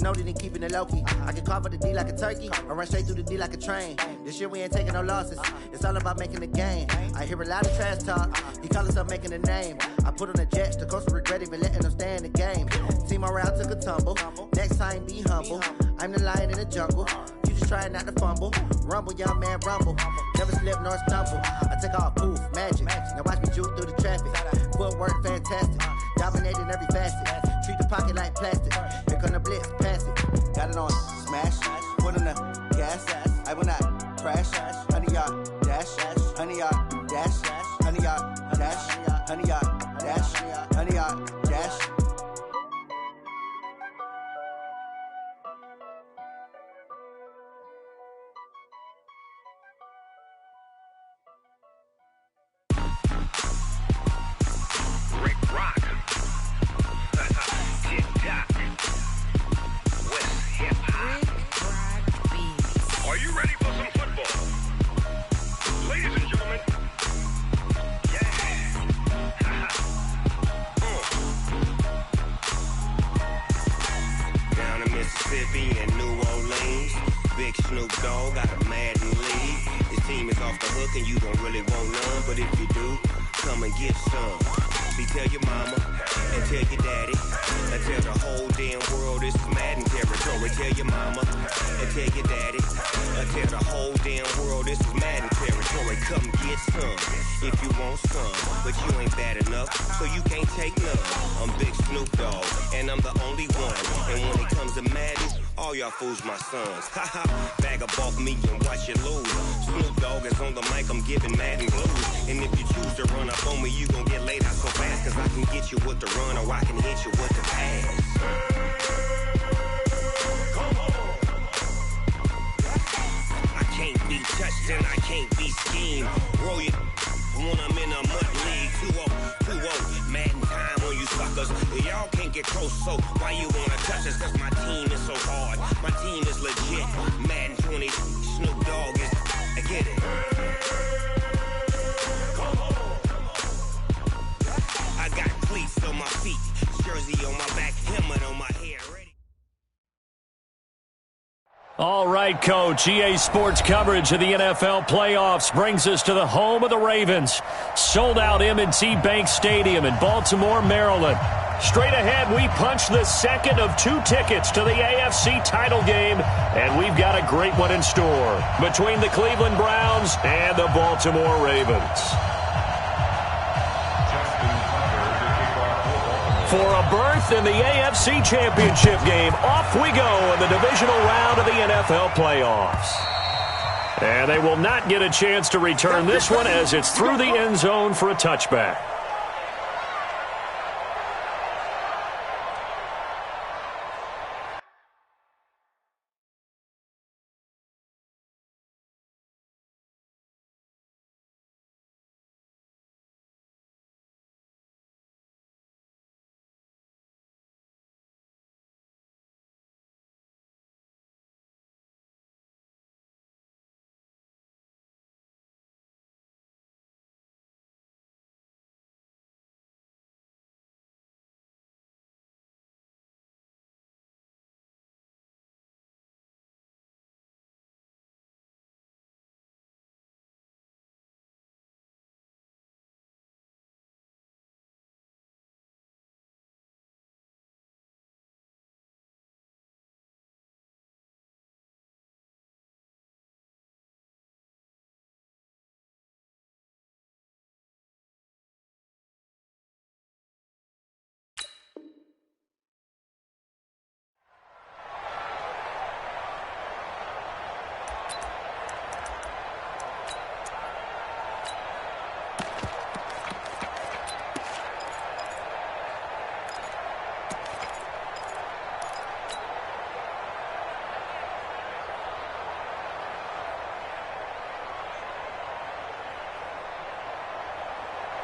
Know that they keeping it low-key. I can carve up the D like a turkey or run straight through the D like a train. This year we ain't taking no losses. It's all about making the game. I hear a lot of trash talk. He call himself making a name. I put on the Jets. The coach will regret even letting them stay in the game. Team around took a tumble. Next time be humble. I'm the lion in the jungle. You just trying not to fumble. Rumble, young man, rumble. Never slip nor stumble. I take off, poof, magic. Now watch me juke through the traffic. Footwork fantastic. Dominating every facet. Treat the pocket like plastic. Here come the blitz, pass it. Got it on smash. Put on the gas. I will not crash. 100-yard dash. 100-yard dash. 100-yard dash. 100-yard dash. 100-yard dash. And New Orleans, big Snoop Dogg got a Madden league. This team is off the hook and you don't really want none, but if you do, come and get some. See, tell your mama and tell your daddy and tell the whole damn world this is Madden territory. Tell your mama and tell your daddy and tell the whole damn world this is Madden territory. Come get some if you want some, but you ain't bad enough, so you can't take none. I'm Big Snoop Dogg and I'm the only one, and when it comes to Madden, all y'all fools my sons. Haha, bag up off me and watch you lose. Snoop Dogg is on the mic, I'm giving Madden blues. And if you choose to run up on me, you gon' get laid out so fast, cause I can get you with the run or I can hit you with the pass. I can't be touched and I can't be schemed. Roll you when I'm in a mud league. 2-0, Madden time on you suckers. Y'all can't get close, so why you wanna touch us? Cause my team is so hard. My team is legit. Madden 20, Snoop Dogg is, I get it. I got cleats on my feet, jersey on my back, helmet on my head. Ready? All right, Coach. EA Sports coverage of the NFL playoffs brings us to the home of the Ravens. Sold out M&T Bank Stadium in Baltimore, Maryland. Straight ahead, we punch the second of 2 tickets to the AFC title game, and we've got a great one in store between the Cleveland Browns and the Baltimore Ravens. For a berth in the AFC Championship game, off we go in the divisional round of the NFL playoffs. And they will not get a chance to return this one as it's through the end zone for a touchback.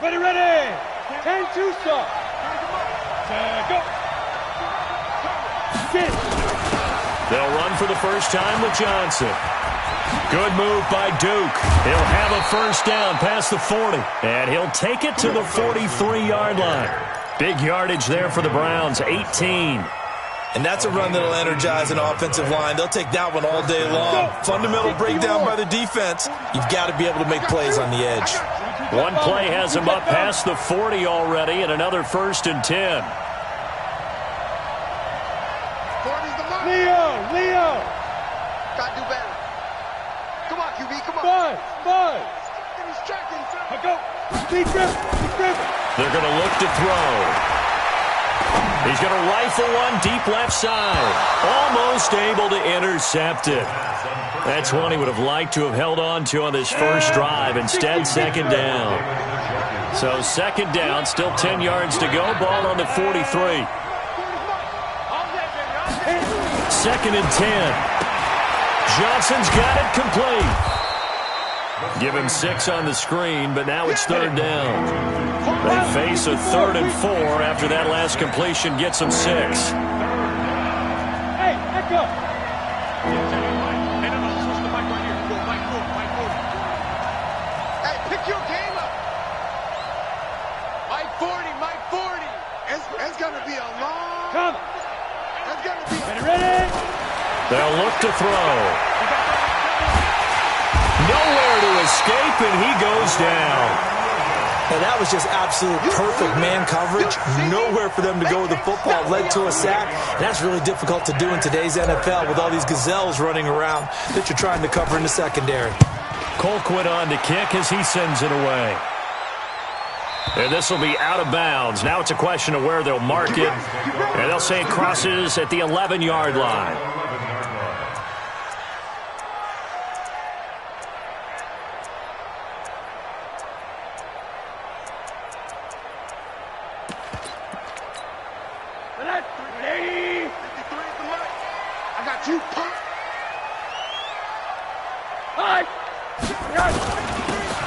Ready, 10 2 stop. Go. Sit. They'll run for the first time with Johnson. Good move by Duke. He'll have a first down past the 40, and he'll take it to the 43-yard line. Big yardage there for the Browns, 18. And that's a run that'll energize an offensive line. They'll take that one all day long. Fundamental breakdown by the defense. You've got to be able to make plays on the edge. One play has him up past the 40 already, and another 1st and 10. Leo! Gotta do better. Come on, QB, come on. Buzz! Go! Deep grip! They're going to look to throw. He's going to rifle one deep left side. Almost able to intercept it. That's one he would have liked to have held on to on this first drive. Instead, 2nd down. So 2nd down, still 10 yards to go. Ball on the 43. 2nd and 10. Johnson's got it complete. Give him 6 on the screen, but now it's 3rd down. They face a 3rd and 4 after that last completion gets them 6. Hey, echo! Hey, pick your game up. Mike 40. It's going to be a long... Come! It's going to be... Ready? They'll look to throw. Nowhere to escape, and he goes down. And that was just absolute perfect man coverage. Nowhere for them to go with the football. Led to a sack. And that's really difficult to do in today's NFL with all these gazelles running around that you're trying to cover in the secondary. Colquitt on to kick as he sends it away. And this will be out of bounds. Now it's a question of where they'll mark it. And they'll say it crosses at the 11-yard line.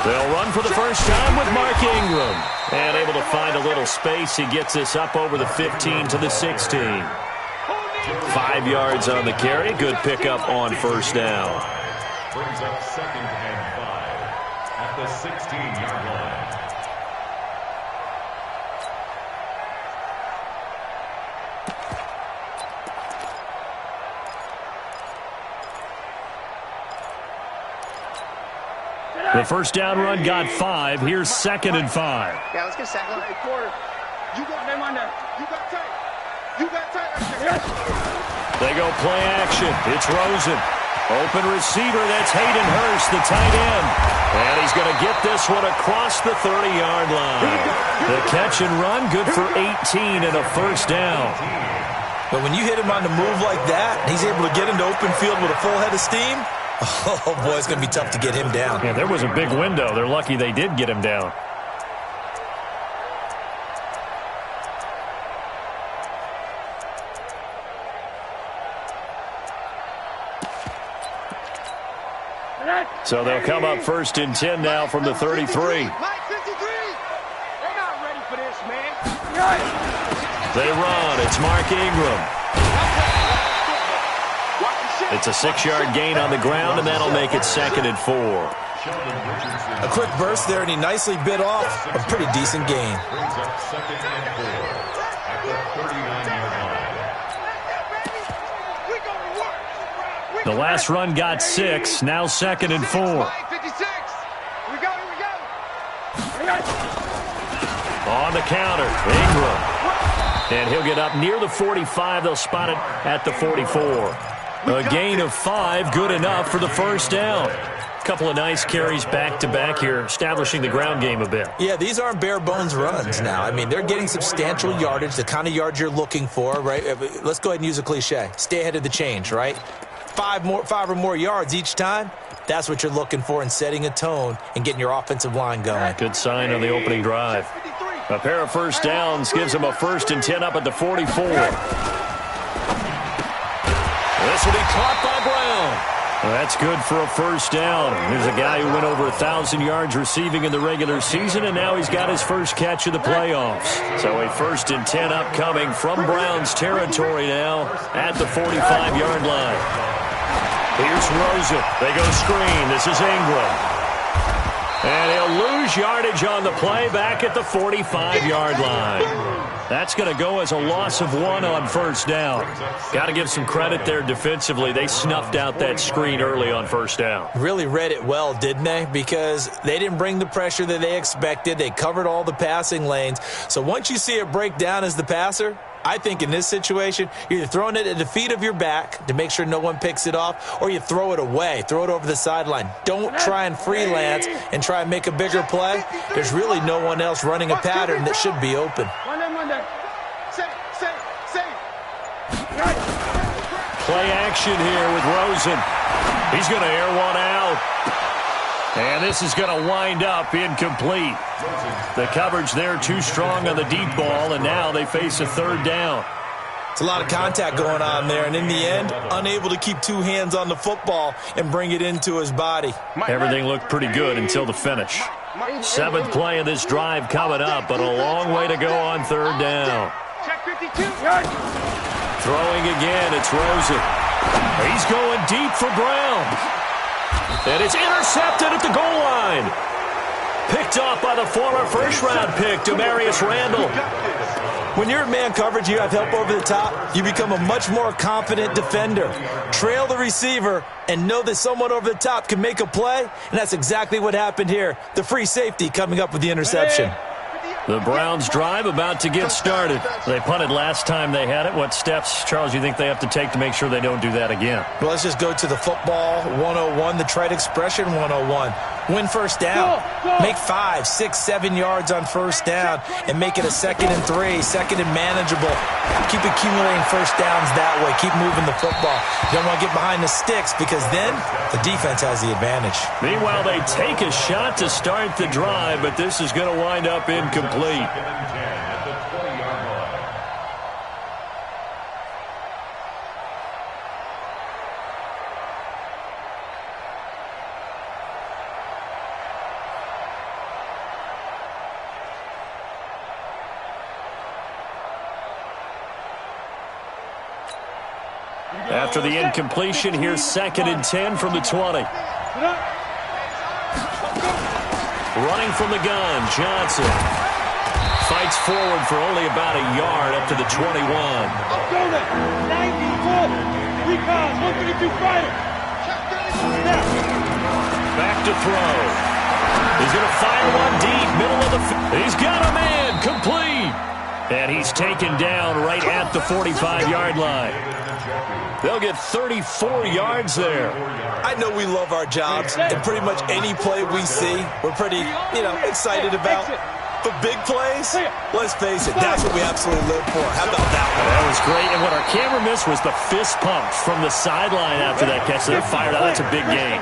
They'll run for the first time with Mark Ingram. And able to find a little space. He gets this up over the 15 to the 16. 5 yards on the carry. Good pickup on 1st down. Brings up 2nd and 5 at the 16-yard line. The first down run got 5. Here's 2nd and 5. Yeah, let's get second. Hey, quarter. You got them on there. You got tight. They go play action. It's Rosen. Open receiver. That's Hayden Hurst, the tight end. And he's going to get this one across the 30-yard line. The catch and run, good for 18 and a 1st down. But when you hit him on the move like that, he's able to get into open field with a full head of steam. Oh, boy, it's going to be tough to get him down. Yeah, there was a big window. They're lucky they did get him down. So they'll come up 1st and 10 now from the 33. Mike 53. They're not ready for this, man. They run. It's Mark Ingram. It's a 6-yard gain on the ground, and that'll make it 2nd and 4. A quick burst there, and he nicely bit off a pretty decent gain. Brings up 2nd and 4 at the 39-yard line. The last run got 6. Now 2nd and 4. On the counter, Ingram. And he'll get up near the 45. They'll spot it at the 44. A gain of 5, good enough for the 1st down. A couple of nice carries back-to-back here, establishing the ground game a bit. Yeah, these aren't bare-bones runs now. I mean, they're getting substantial yardage, the kind of yards you're looking for, right? Let's go ahead and use a cliche. Stay ahead of the change, right? 5 or more yards each time, that's what you're looking for in setting a tone and getting your offensive line going. Good sign on the opening drive. A pair of 1st downs gives them a 1st and 10 up at the 44. This will be caught by Brown. Well, that's good for a 1st down. Here's a guy who went over 1,000 yards receiving in the regular season, and now he's got his first catch of the playoffs. So a 1st and 10 upcoming from Brown's territory now at the 45-yard line. Here's Rosen. They go screen. This is Ingram. And he'll lose lose yardage on the play back at the 45-yard line. That's going to go as a loss of 1 on first down. Got to give some credit there defensively. They snuffed out that screen early on first down. Really read it well, didn't they? Because they didn't bring the pressure that they expected. They covered all the passing lanes. So once you see it break down as the passer, I think in this situation, you're either throwing it at the feet of your back to make sure no one picks it off, or you throw it away, throw it over the sideline. Don't try and freelance and try and make a bigger play. There's really no one else running a pattern that should be open. Play action here with Rosen. He's going to air one out. And this is going to wind up incomplete. The coverage there too strong on the deep ball, and now they face a third down. It's a lot of contact going on there, and in the end, unable to keep two hands on the football and bring it into his body. Everything looked pretty good until the finish. 7th play of this drive coming up, but a long way to go on third down. Throwing again, it's Rosen. He's going deep for Brown. And it's intercepted at the goal line. Picked off by the former first-round pick, Demarius Randall. When you're in man coverage, you have help over the top, you become a much more confident defender. Trail the receiver and know that someone over the top can make a play, and that's exactly what happened here. The free safety coming up with the interception. The Browns drive about to get started. They punted last time they had it. What steps, Charles, you think they have to take to make sure they don't do that again? Well, let's just go to the football 101, the trite expression 101. Win first down. Make 5, 6, 7 yards on first down and make it a 2nd and 3, 2nd and manageable. Keep accumulating first downs that way. Keep moving the football. You don't want to get behind the sticks because then the defense has the advantage. Meanwhile, they take a shot to start the drive, but this is going to wind up incomplete. After the incompletion, here's 2nd and 10 from the 20. Running from the gun, Johnson. Fights forward for only about a yard up to the 21. Back to throw. He's going to fire one deep, middle of the field. He's got a man, complete. And he's taken down right at the 45-yard line. They'll get 34 yards there. I know we love our jobs, and pretty much any play we see, we're pretty, excited about. But big plays, let's face it, that's what we absolutely live for. How about that one? That was great, and what our camera missed was the fist pump from the sideline after that catch. They're fired out. That's a big gain.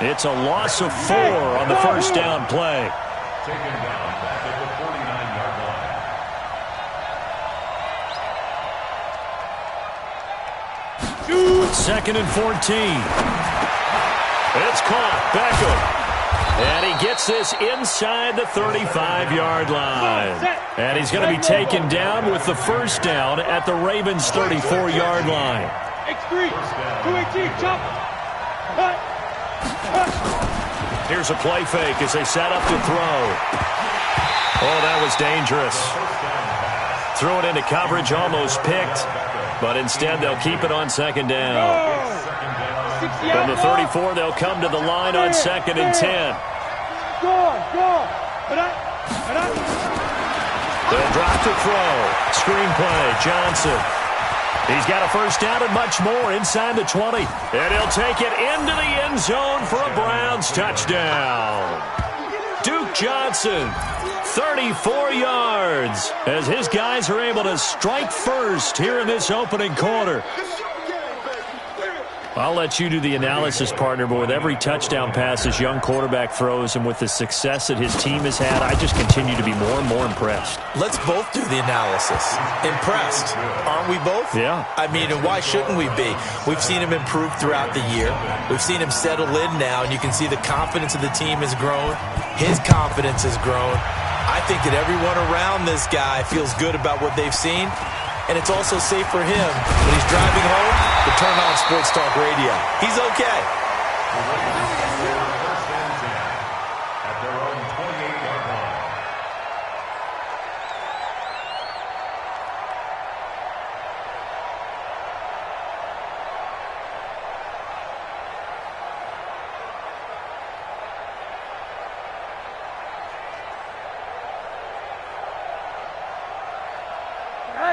It's a loss of 4 on the first down play. Taken down back at the 49-yard line. 2nd and 14. It's caught. Beckham. And he gets this inside the 35-yard line. And he's going to be taken down with the first down at the Ravens' 34-yard line. X3, 218, chop. Here's a play fake as they set up to throw. Oh, that was dangerous. Threw it into coverage, almost picked. But instead, they'll keep it on 2nd down. From the 34, they'll come to the line on 2nd and 10. They'll drop to throw. Screen play, Johnson. He's got a first down and much more inside the 20. And he'll take it into the end zone for a Browns touchdown. Duke Johnson, 34 yards, as his guys are able to strike first here in this opening quarter. I'll let you do the analysis, partner, but with every touchdown pass this young quarterback throws and with the success that his team has had, I just continue to be more and more impressed. Let's both do the analysis. Impressed. Aren't we both? Yeah. I mean, and why shouldn't we be? We've seen him improve throughout the year. We've seen him settle in now, and you can see the confidence of the team has grown. His confidence has grown. I think that everyone around this guy feels good about what they've seen. And it's also safe for him when he's driving home to turn on Sports Talk Radio. He's okay. At their own 28-yard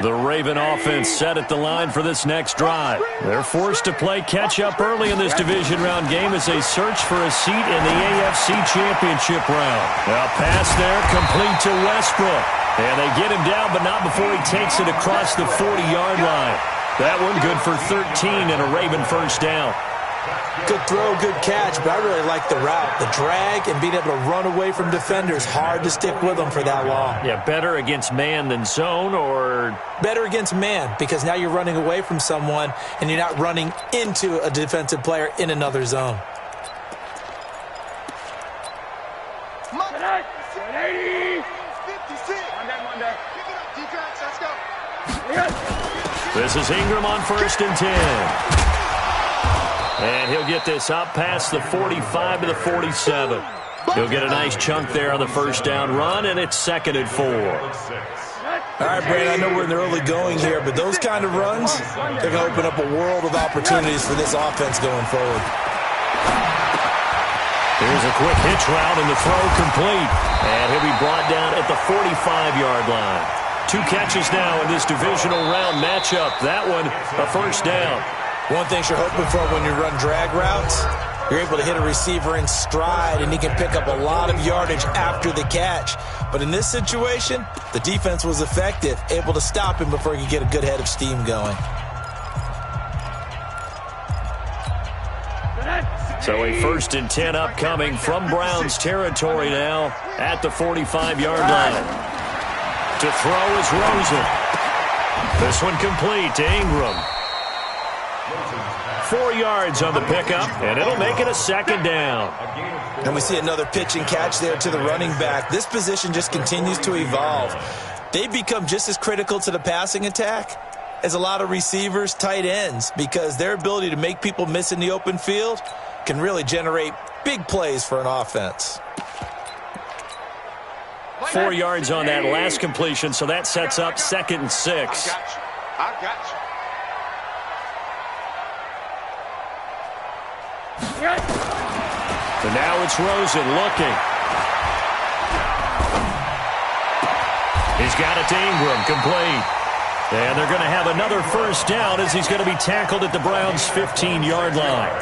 The Raven offense set at the line for this next drive. They're forced to play catch-up early in this division round game as they search for a seat in the AFC Championship round. A pass there complete to Westbrook. And they get him down, but not before he takes it across the 40-yard line. That one good for 13 and a Raven first down. Good throw, good catch, but I really like the route. The drag and being able to run away from defenders. Hard to stick with them for that long. Yeah, better against man than zone, or? Better against man, because now you're running away from someone and you're not running into a defensive player in another zone. This is Ingram on 1st and 10. And he'll get this up past the 45 to the 47. He'll get a nice chunk there on the first down run, and it's 2nd and 4. All right, Brad, I know we're in the early going here, but those kind of runs, they're going to open up a world of opportunities for this offense going forward. Here's a quick hitch route, and the throw complete. And he'll be brought down at the 45-yard line. 2 catches now in this divisional round matchup. That one, a first down. One thing you're hoping for when you run drag routes, you're able to hit a receiver in stride, and he can pick up a lot of yardage after the catch. But in this situation, the defense was effective, able to stop him before he could get a good head of steam going. So a 1st and 10 upcoming from Browns territory now at the 45-yard line. To throw is Rosen. This one complete to Ingram. 4 yards on the pickup, and it'll make it a 2nd down. And we see another pitch and catch there to the running back. This position just continues to evolve. They become just as critical to the passing attack as a lot of receivers, tight ends, because their ability to make people miss in the open field can really generate big plays for an offense. 4 yards on that last completion, so that sets up 2nd and 6. I got you. So now it's Rosen looking. He's got it to Ingram, complete. And they're going to have another first down as he's going to be tackled at the Browns' 15-yard line.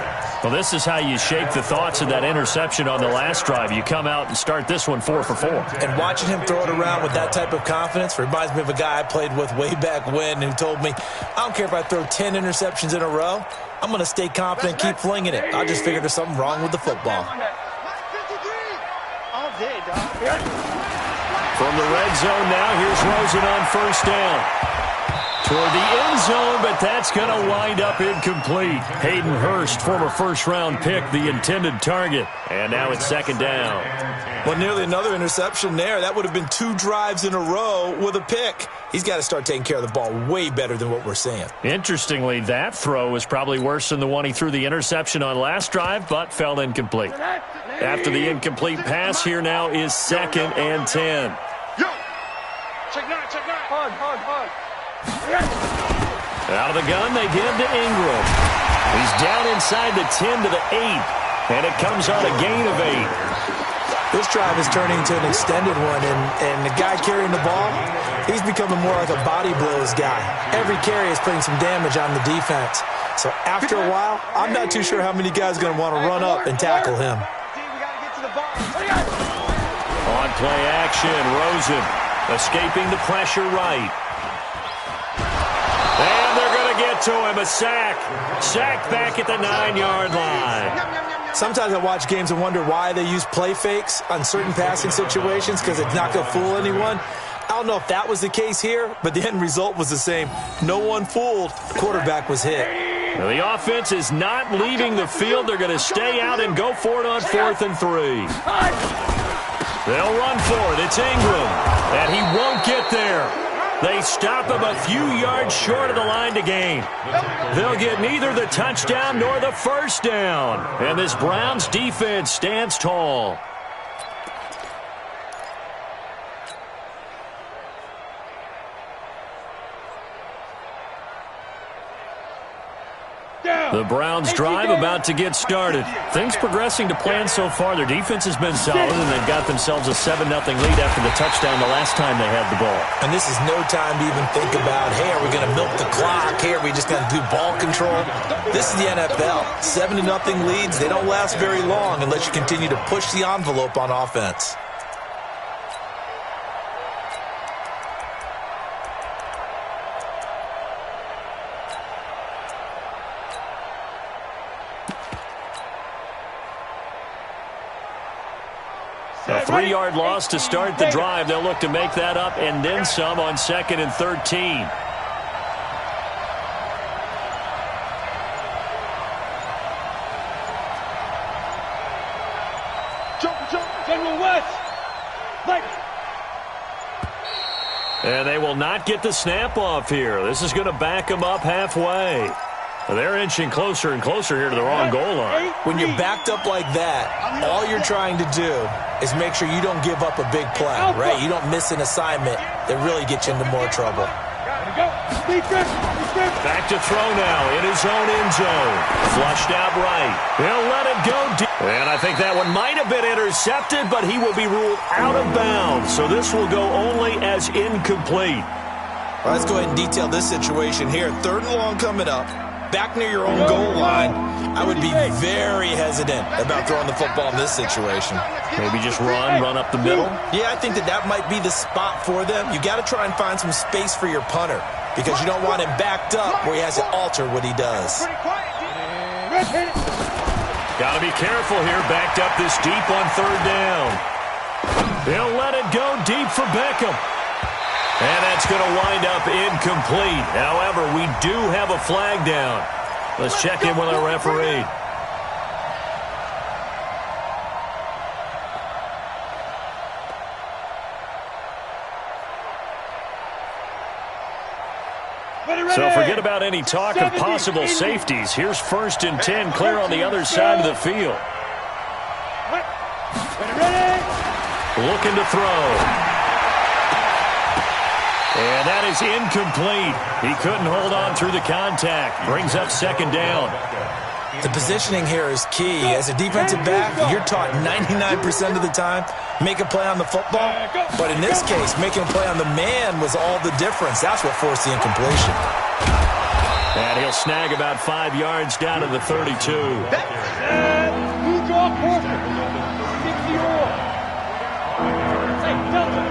Well, this is how you shake the thoughts of that interception on the last drive. You come out and start this one 4 for 4. And watching him throw it around with that type of confidence reminds me of a guy I played with way back when who told me, I don't care if I throw 10 interceptions in a row, I'm going to stay confident, keep flinging it. I just figured there's something wrong with the football. From the red zone now, here's Rosen on first down. Toward the end zone, but that's going to wind up incomplete. Hayden Hurst, former first-round pick, the intended target. And now it's 2nd down. Well, nearly another interception there. That would have been 2 drives in a row with a pick. He's got to start taking care of the ball way better than what we're seeing. Interestingly, that throw was probably worse than the one he threw the interception on last drive, but fell incomplete. After the incomplete pass, here now is 2nd and 10. Yo! Check 9, check 9. Hard. Out of the gun, they give to Ingram. He's down inside the 10 to the 8, and it comes on a gain of 8. This drive is turning into an extended one, and the guy carrying the ball, he's becoming more like a body blows guy. Every carry is putting some damage on the defense. So after a while, I'm not too sure how many guys are going to want to run up and tackle him. On play action, Rosen escaping the pressure right. And they're going to get to him, a sack. Sack back at the 9-yard line. Sometimes I watch games and wonder why they use play fakes on certain passing situations, because it's not going to fool anyone. I don't know if that was the case here, but the end result was the same. No one fooled. The quarterback was hit. Now the offense is not leaving the field. They're going to stay out and go for it on 4th and 3. They'll run for it. It's Ingram, and he won't get there. They stop him a few yards short of the line to gain. They'll get neither the touchdown nor the first down. And this Browns defense stands tall. The Browns drive about to get started. Things progressing to plan so far. Their defense has been solid, and they've got themselves a 7-0 lead after the touchdown the last time they had the ball. And this is no time to even think about, hey, are we going to milk the clock? Hey, are we just going to do ball control? This is the NFL. 7-0 leads, they don't last very long unless you continue to push the envelope on offense. A 3-yard loss to start the drive. They'll look to make that up and then some on 2nd and 13. General West. And they will not get the snap off here. This is going to back them up halfway. They're inching closer and closer here to the wrong goal line. When you're backed up like that, all you're trying to do is make sure you don't give up a big play, right? You don't miss an assignment that really gets you into more trouble. Back to throw now in his own end zone. Flushed out right. He'll let it go deep. And I think that one might have been intercepted, but he will be ruled out of bounds. So this will go only as incomplete. Well, let's go ahead and detail this situation here. 3rd and long coming up. Back near your own goal line, I would be very hesitant about throwing the football in this situation. Maybe just run up the middle? Yeah, I think that might be the spot for them. You got to try and find some space for your punter because you don't want him backed up where he has to alter what he does. Got to be careful here, backed up this deep on 3rd down. They'll let it go deep for Beckham. And that's going to wind up incomplete. However, we do have a flag down. Let's check in with our referee. So forget about any talk of possible safeties. Here's 1st and 10, clear on the other side of the field. Looking to throw. And that is incomplete. He couldn't hold on through the contact. Brings up 2nd down. The positioning here is key. As a defensive back, you're taught 99% of the time, make a play on the football. But in this case, making a play on the man was all the difference. That's what forced the incompletion. And he'll snag about 5 yards down to the 32. New draw quarter. 60-all. Say, Delta.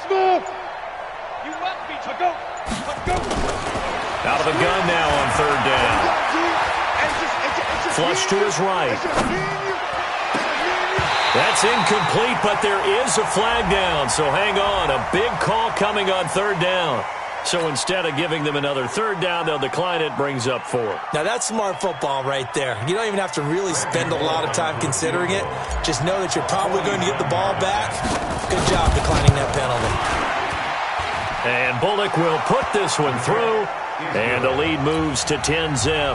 Smooth. You left me. Let's go. Out of the gun now on 3rd down. Flush to his right. That's incomplete, but there is a flag down. So hang on. A big call coming on 3rd down. So instead of giving them another 3rd down, they'll decline it. Brings up 4. Now, that's smart football right there. You don't even have to really spend a lot of time considering it. Just know that you're probably going to get the ball back. Good job declining that penalty. And Bullock will put this one through. And the lead moves to 10-zip.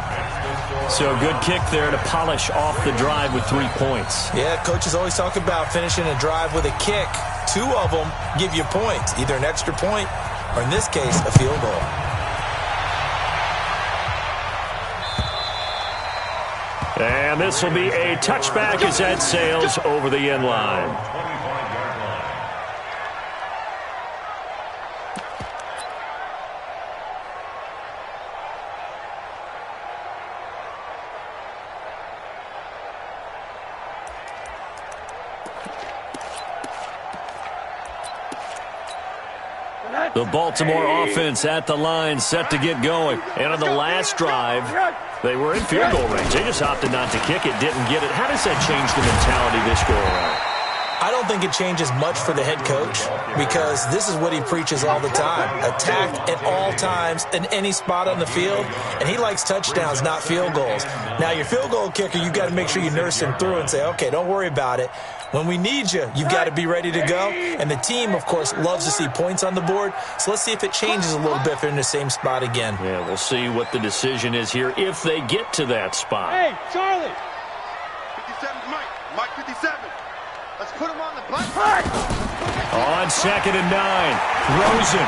So a good kick there to polish off the drive with 3 points. Yeah, coaches always talk about finishing a drive with a kick. 2 of them give you points, either an extra point or, in this case, a field goal. And this will be a touchback as that sails over the end line. The Baltimore offense at the line, set to get going. And on the last drive, they were in field goal range. They just opted not to kick it, didn't get it. How does that change the mentality this go around? I don't think it changes much for the head coach because this is what he preaches all the time. Attack at all times in any spot on the field, and he likes touchdowns, not field goals. Now, your field goal kicker, you've got to make sure you nurse him through and say, okay, don't worry about it. When we need you, you've got to be ready to go. And the team, of course, loves to see points on the board. So let's see if it changes a little bit if they're in the same spot again. Yeah, we'll see what the decision is here if they get to that spot. Hey, Charlie! 57's Mike. Mike 57. Let's put him on the button. On 2nd and 9. Rosen.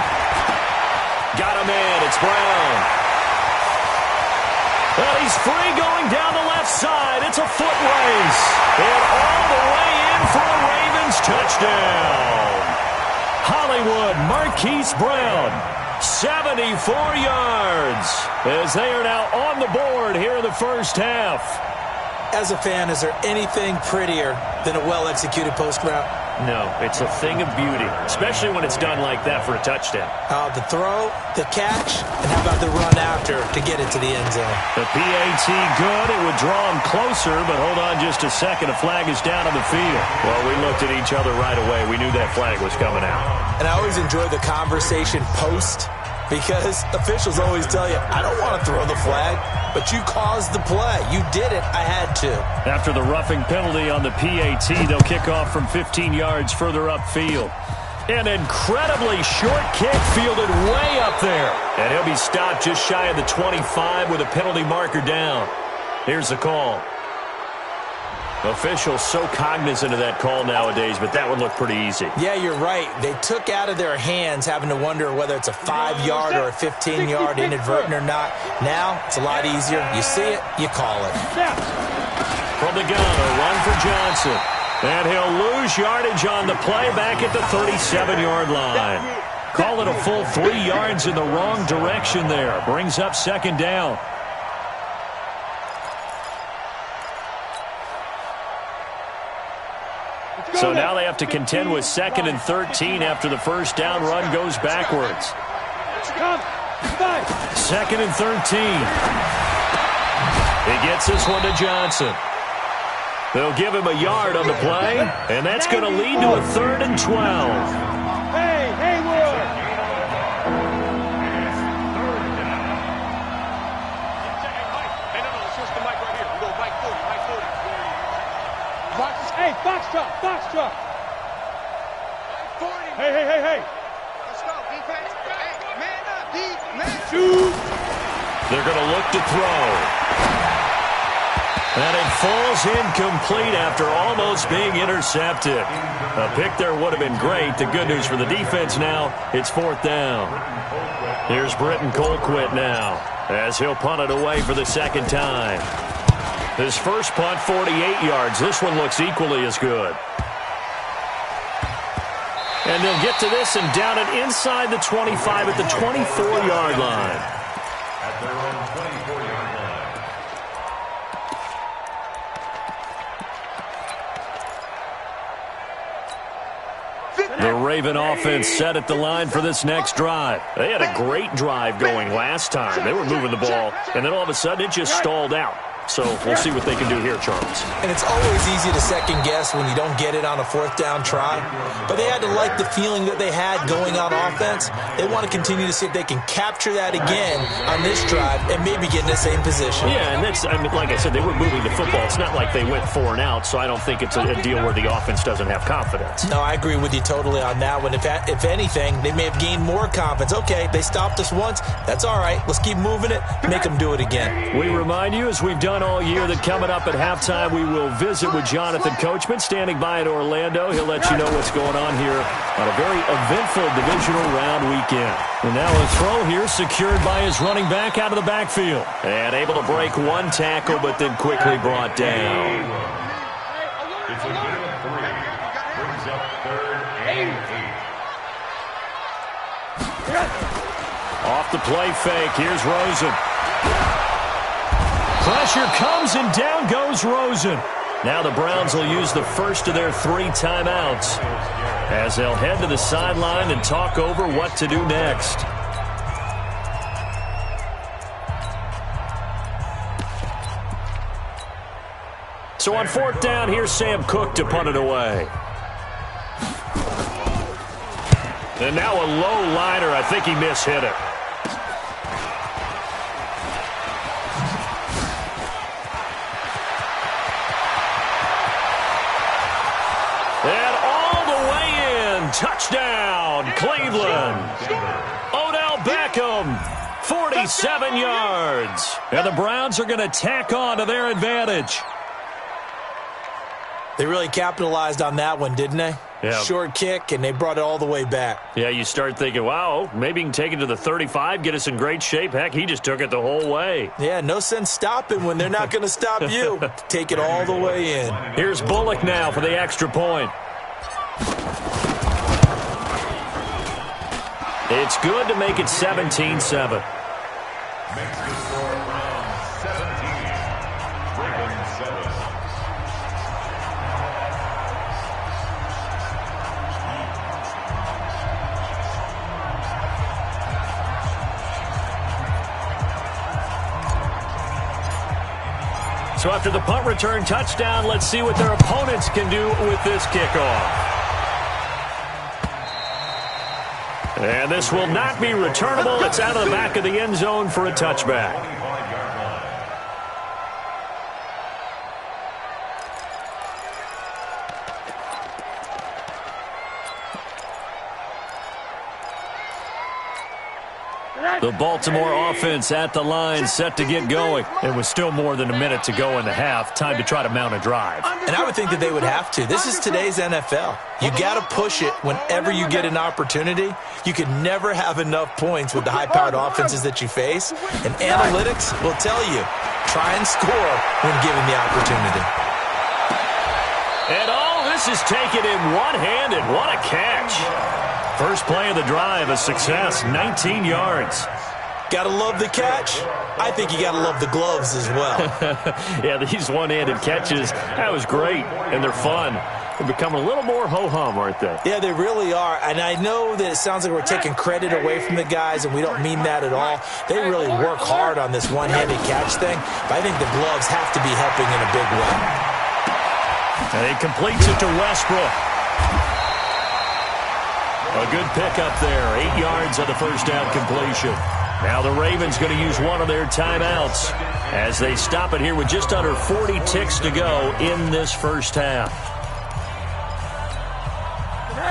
Got a man. It's Brown. Well, he's free going down the left side. It's a foot race. And all the way in for a Ravens touchdown. Hollywood Marquise Brown, 74 yards, as they are now on the board here in the first half. As a fan, is there anything prettier than a well-executed post route? No, it's a thing of beauty, especially when it's done like that for a touchdown. The throw, the catch, and how about the run after to get it to the end zone? The PAT good. It would draw him closer, but hold on just a second. A flag is down on the field. Well, we looked at each other right away. We knew that flag was coming out. And I always enjoy the conversation post, because officials always tell you, I don't want to throw the flag, but you caused the play. You did it. I had to. After the roughing penalty on the PAT, they'll kick off from 15 yards further upfield. An incredibly short kick fielded way up there. And he'll be stopped just shy of the 25 with a penalty marker down. Here's the call. Officials so cognizant of that call nowadays, but that would look pretty easy. Yeah, you're right. They took out of their hands having to wonder whether it's a 5-yard or a 15-yard inadvertent or not. Now, it's a lot easier. You see it, you call it. From the gun, a run for Johnson. And he'll lose yardage on the play back at the 37-yard line. Call it a full 3 yards in the wrong direction there. Brings up 2nd down. So now they have to contend with 2nd and 13 after the first down run goes backwards. 2nd and 13. He gets this one to Johnson. They'll give him a yard on the play, and that's going to lead to a 3rd and 12. Hey, Haywood! Hey, Foxtrot! Hey! Let's go, defense. Hey, man up, man. Shoot! They're going to look to throw. And it falls incomplete after almost being intercepted. A pick there would have been great. The good news for the defense now, it's 4th down. Here's Britton Colquitt now, as he'll punt it away for the 2nd time. His first punt, 48 yards. This one looks equally as good. And they'll get to this and down it inside the 25 at the 24-yard line. At their own 24-yard line. The Raven offense set at the line for this next drive. They had a great drive going last time. They were moving the ball, and then all of a sudden it just stalled out. So we'll see what they can do here, Charles. And it's always easy to second guess when you don't get it on a 4th down try. But they had to like the feeling that they had going on offense. They want to continue to see if they can capture that again on this drive and maybe get in the same position. Yeah, and that's, I mean, like I said, they were moving the football. It's not like they went 4 and out, so I don't think it's a deal where the offense doesn't have confidence. No, I agree with you totally on that one. If anything, they may have gained more confidence. Okay, they stopped us once. That's all right. Let's keep moving it. Make them do it again. We remind you, as we've done all year, that coming up at halftime, we will visit with Jonathan Coachman, standing by in Orlando. He'll let you know what's going on here on a very eventful divisional round weekend. And now a throw here secured by his running back out of the backfield. And able to break one tackle, but then quickly brought down. It's a gain of 3. Brings up 3rd and 8. Off the play fake, here's Rosen. Pressure comes, and down goes Rosen. Now the Browns will use the first of their 3 timeouts as they'll head to the sideline and talk over what to do next. So on 4th down, here's Sam Cook to punt it away. And now a low liner. I think he mishit it. touchdown, Cleveland. Odell Beckham, 47 yards. And the Browns are going to tack on to their advantage. They really capitalized on that one, didn't they? Yeah. Short kick, and they brought it all the way back. Yeah, you start thinking, wow, maybe he can take it to the 35, get us in great shape. Heck, he just took it the whole way. Yeah, no sense stopping when they're not going to stop you. Take it all the way in. Here's Bullock now for the extra point. It's good to make it 17-7. Makes the score Browns 17, Ravens 7. So after the punt return touchdown, let's see what their opponents can do with this kickoff. And this will not be returnable. It's out of the back of the end zone for a touchback. The Baltimore offense at the line, set to get going. And with still more than a minute to go in the half, time to try to mount a drive. And I would think that they would have to. This is today's NFL. You got to push it whenever you get an opportunity. You can never have enough points with the high-powered offenses that you face. And analytics will tell you, try and score when given the opportunity. And all this is taken in one-handed. What a catch. First play of the drive, a success, 19 yards. Gotta love the catch. I think you gotta love the gloves as well. Yeah, these one-handed catches, that was great, and they're fun. They're becoming a little more ho-hum, aren't they? Yeah, they really are. And I know that it sounds like we're taking credit away from the guys, and we don't mean that at all. They really work hard on this one-handed catch thing, but I think the gloves have to be helping in a big way. And he completes it to Westbrook. A good pickup there, 8 yards on the first down completion. Now the Ravens going to use one of their timeouts as they stop it here with just under 40 ticks to go in this first half.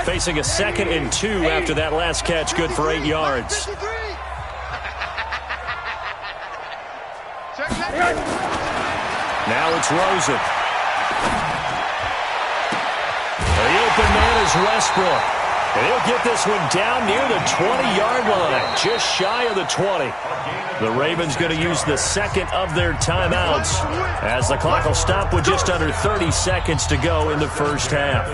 Facing a 2nd and 2 after that last catch, good for 8 yards. Now it's Rosen. The open man is Westbrook. And he'll get this one down near the 20-yard line, just shy of the 20. The Ravens going to use the second of their timeouts as the clock will stop with just under 30 seconds to go in the first half.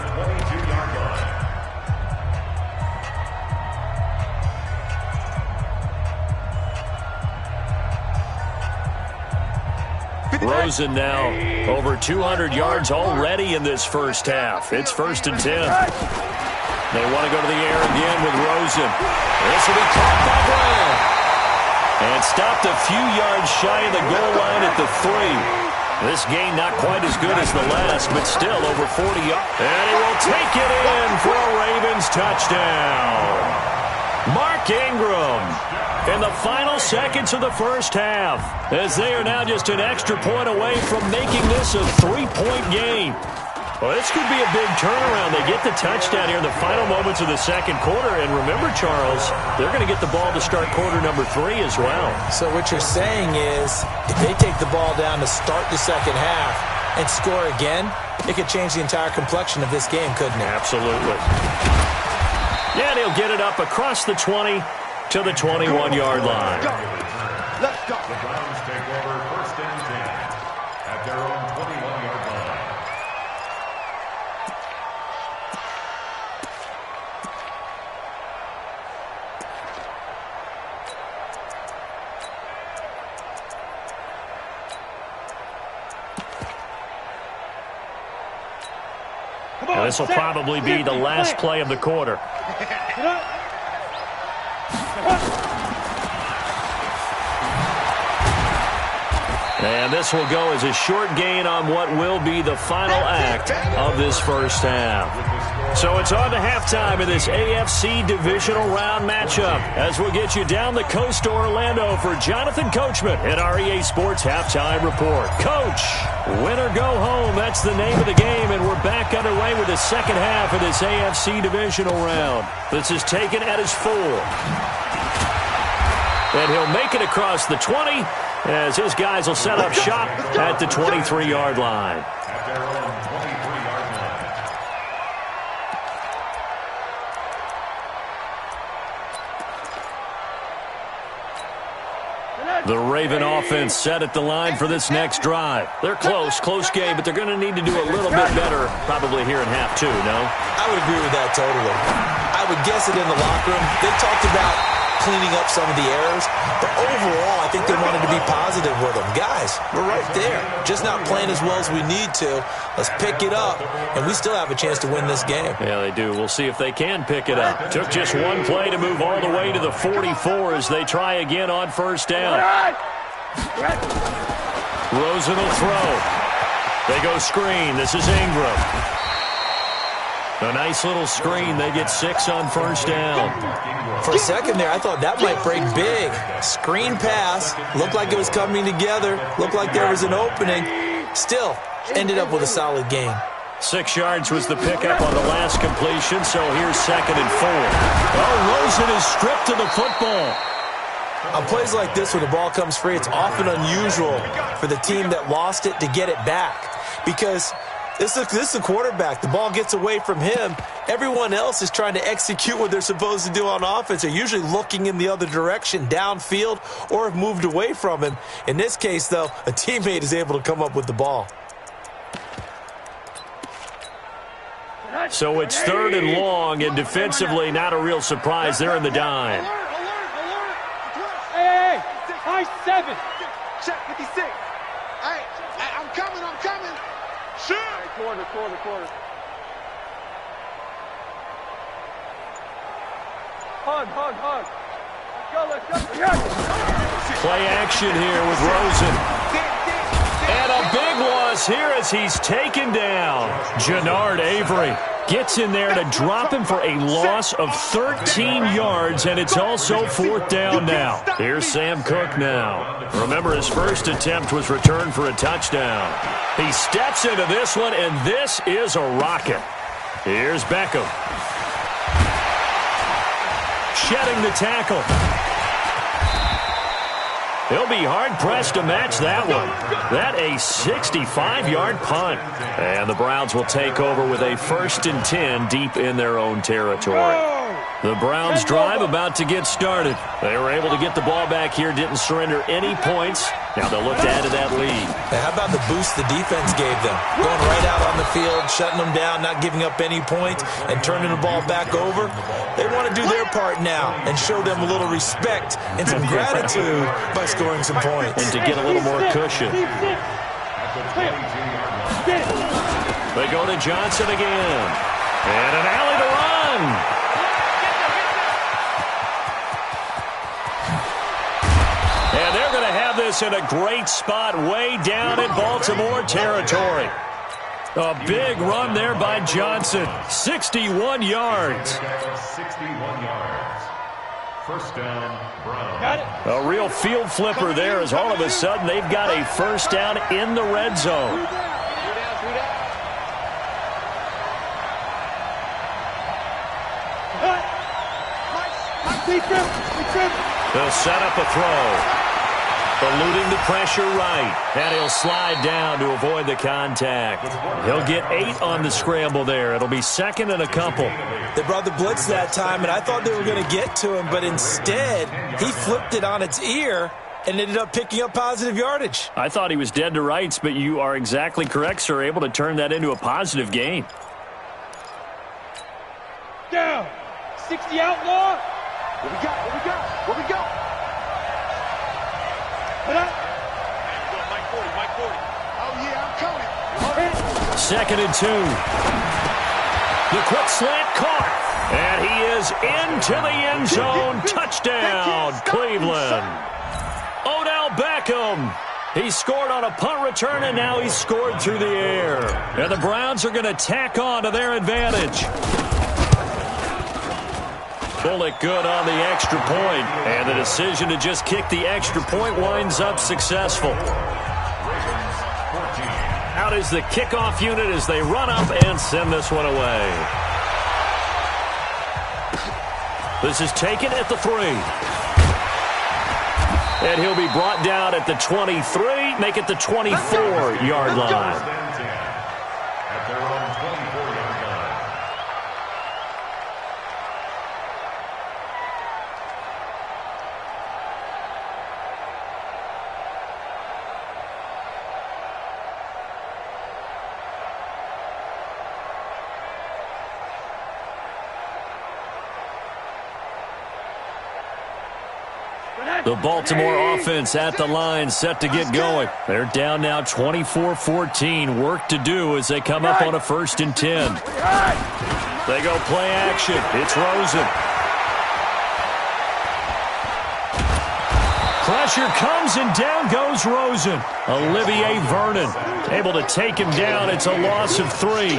Rosen now over 200 yards already in this first half. It's 1st and 10. They want to go to the air again with Rosen. This will be caught by Brown. And stopped a few yards shy of the goal line at the 3. This gain not quite as good as the last, but still over 40 yards. And he will take it in for a Ravens touchdown. Mark Ingram in the final seconds of the first half, as they are now just an extra point away from making this a 3-point game. Well, this could be a big turnaround. They get the touchdown here in the final moments of the second quarter. And remember, Charles, they're going to get the ball to start quarter number 3 as well. So what you're saying is if they take the ball down to start the second half and score again, it could change the entire complexion of this game, couldn't it? Absolutely. Yeah, and he'll get it up across the 20 to the 21-yard line. Let's go. The Browns take over 1st and 10 at their own 21-yard line. Now, this will probably be the last play of the quarter. And this will go as a short gain on what will be the final act of this first half. So it's on to halftime of this AFC divisional round matchup as we'll get you down the coast to Orlando for Jonathan Coachman at our EA Sports Halftime Report. Coach, win or go home, that's the name of the game, and we're back underway with the second half of this AFC divisional round. This is taken at his 4. And he'll make it across the 20 as his guys will set up shop at the 23-yard line. The Raven offense set at the line for this next drive. They're close game, but they're going to need to do a little bit better probably here in half 2, no? I would agree with that totally. I would guess it in the locker room. They talked about cleaning up some of the errors, but overall, I think they wanted to be positive with them. Guys, we're right there. Just not playing as well as we need to. Let's pick it up, and we still have a chance to win this game. Yeah, they do. We'll see if they can pick it up. Took just one play to move all the way to the 44 as they try again on first down. Rosen will throw. They go screen. This is Ingram. A nice little screen. They get 6 on first down. For a second there, I thought that might break big. Screen pass. Looked like it was coming together. Looked like there was an opening. Still, ended up with a solid gain. 6 yards was the pickup on the last completion, so here's 2nd and 4. Oh, Rosen is stripped to the football. On plays like this, when the ball comes free, it's often unusual for the team that lost it to get it back. Because this is the quarterback. The ball gets away from him. Everyone else is trying to execute what they're supposed to do on offense. They're usually looking in the other direction, downfield, or have moved away from him. In this case, though, a teammate is able to come up with the ball. So it's 3rd and long, and defensively, not a real surprise. They're in the dime. Hey, high 7. Check 56. Hey, I'm coming. Shoot. Quarter. Hug. Let's go. Yes. Play action here with Rosen. And a big loss here as he's taken down. Jannard Avery gets in there to drop him for a loss of 13 yards, and it's also 4th down now. Here's Sam Cook now. Remember, his first attempt was returned for a touchdown. He steps into this one, and this is a rocket. Here's Beckham. Shedding the tackle. He'll be hard-pressed to match that one. That a 65-yard punt. And the Browns will take over with a 1st and 10 deep in their own territory. The Browns drive about to get started. They were able to get the ball back here, didn't surrender any points. Now they'll look to add to that lead. Hey, how about the boost the defense gave them? Going right out on the field, shutting them down, not giving up any points, and turning the ball back over. They want to do their part now and show them a little respect and some gratitude by scoring some points. And to get a little more cushion. They go to Johnson again. And an alley to run. And they're going to have this in a great spot way down in Baltimore territory. A big run there by Johnson. 61 yards. 61 yards. First down, Brown. Got it. A real field flipper there as all of a sudden they've got a first down in the red zone. They'll set up a throw. Eluding the pressure right. And he'll slide down to avoid the contact. He'll get 8 on the scramble there. It'll be 2nd and a couple. They brought the blitz that time, and I thought they were going to get to him, but instead, he flipped it on its ear and ended up picking up positive yardage. I thought he was dead to rights, but you are exactly correct, sir. Able to turn that into a positive gain. Down. 60 outlaw. What we got? Put up. Mike 40. Oh, yeah, I'm coming. 2nd and 2. The quick slant caught. And he is into the end zone. Touchdown, Cleveland. Odell Beckham He scored on a punt return, and now he's scored through the air. And the Browns are going to tack on to their advantage. Bullock good on the extra point, and the decision to just kick the extra point winds up successful. Out is the kickoff unit as they run up and send this one away. This is taken at the 3. And he'll be brought down at the 23, make it the 24-yard line. At their own 24-yard line. The Baltimore offense at the line, set to get going. They're down now 24-14. Work to do as they come up on a 1st and 10. They go play action. It's Rosen. Pressure comes, and down goes Rosen. Olivier Vernon able to take him down. It's a loss of 3.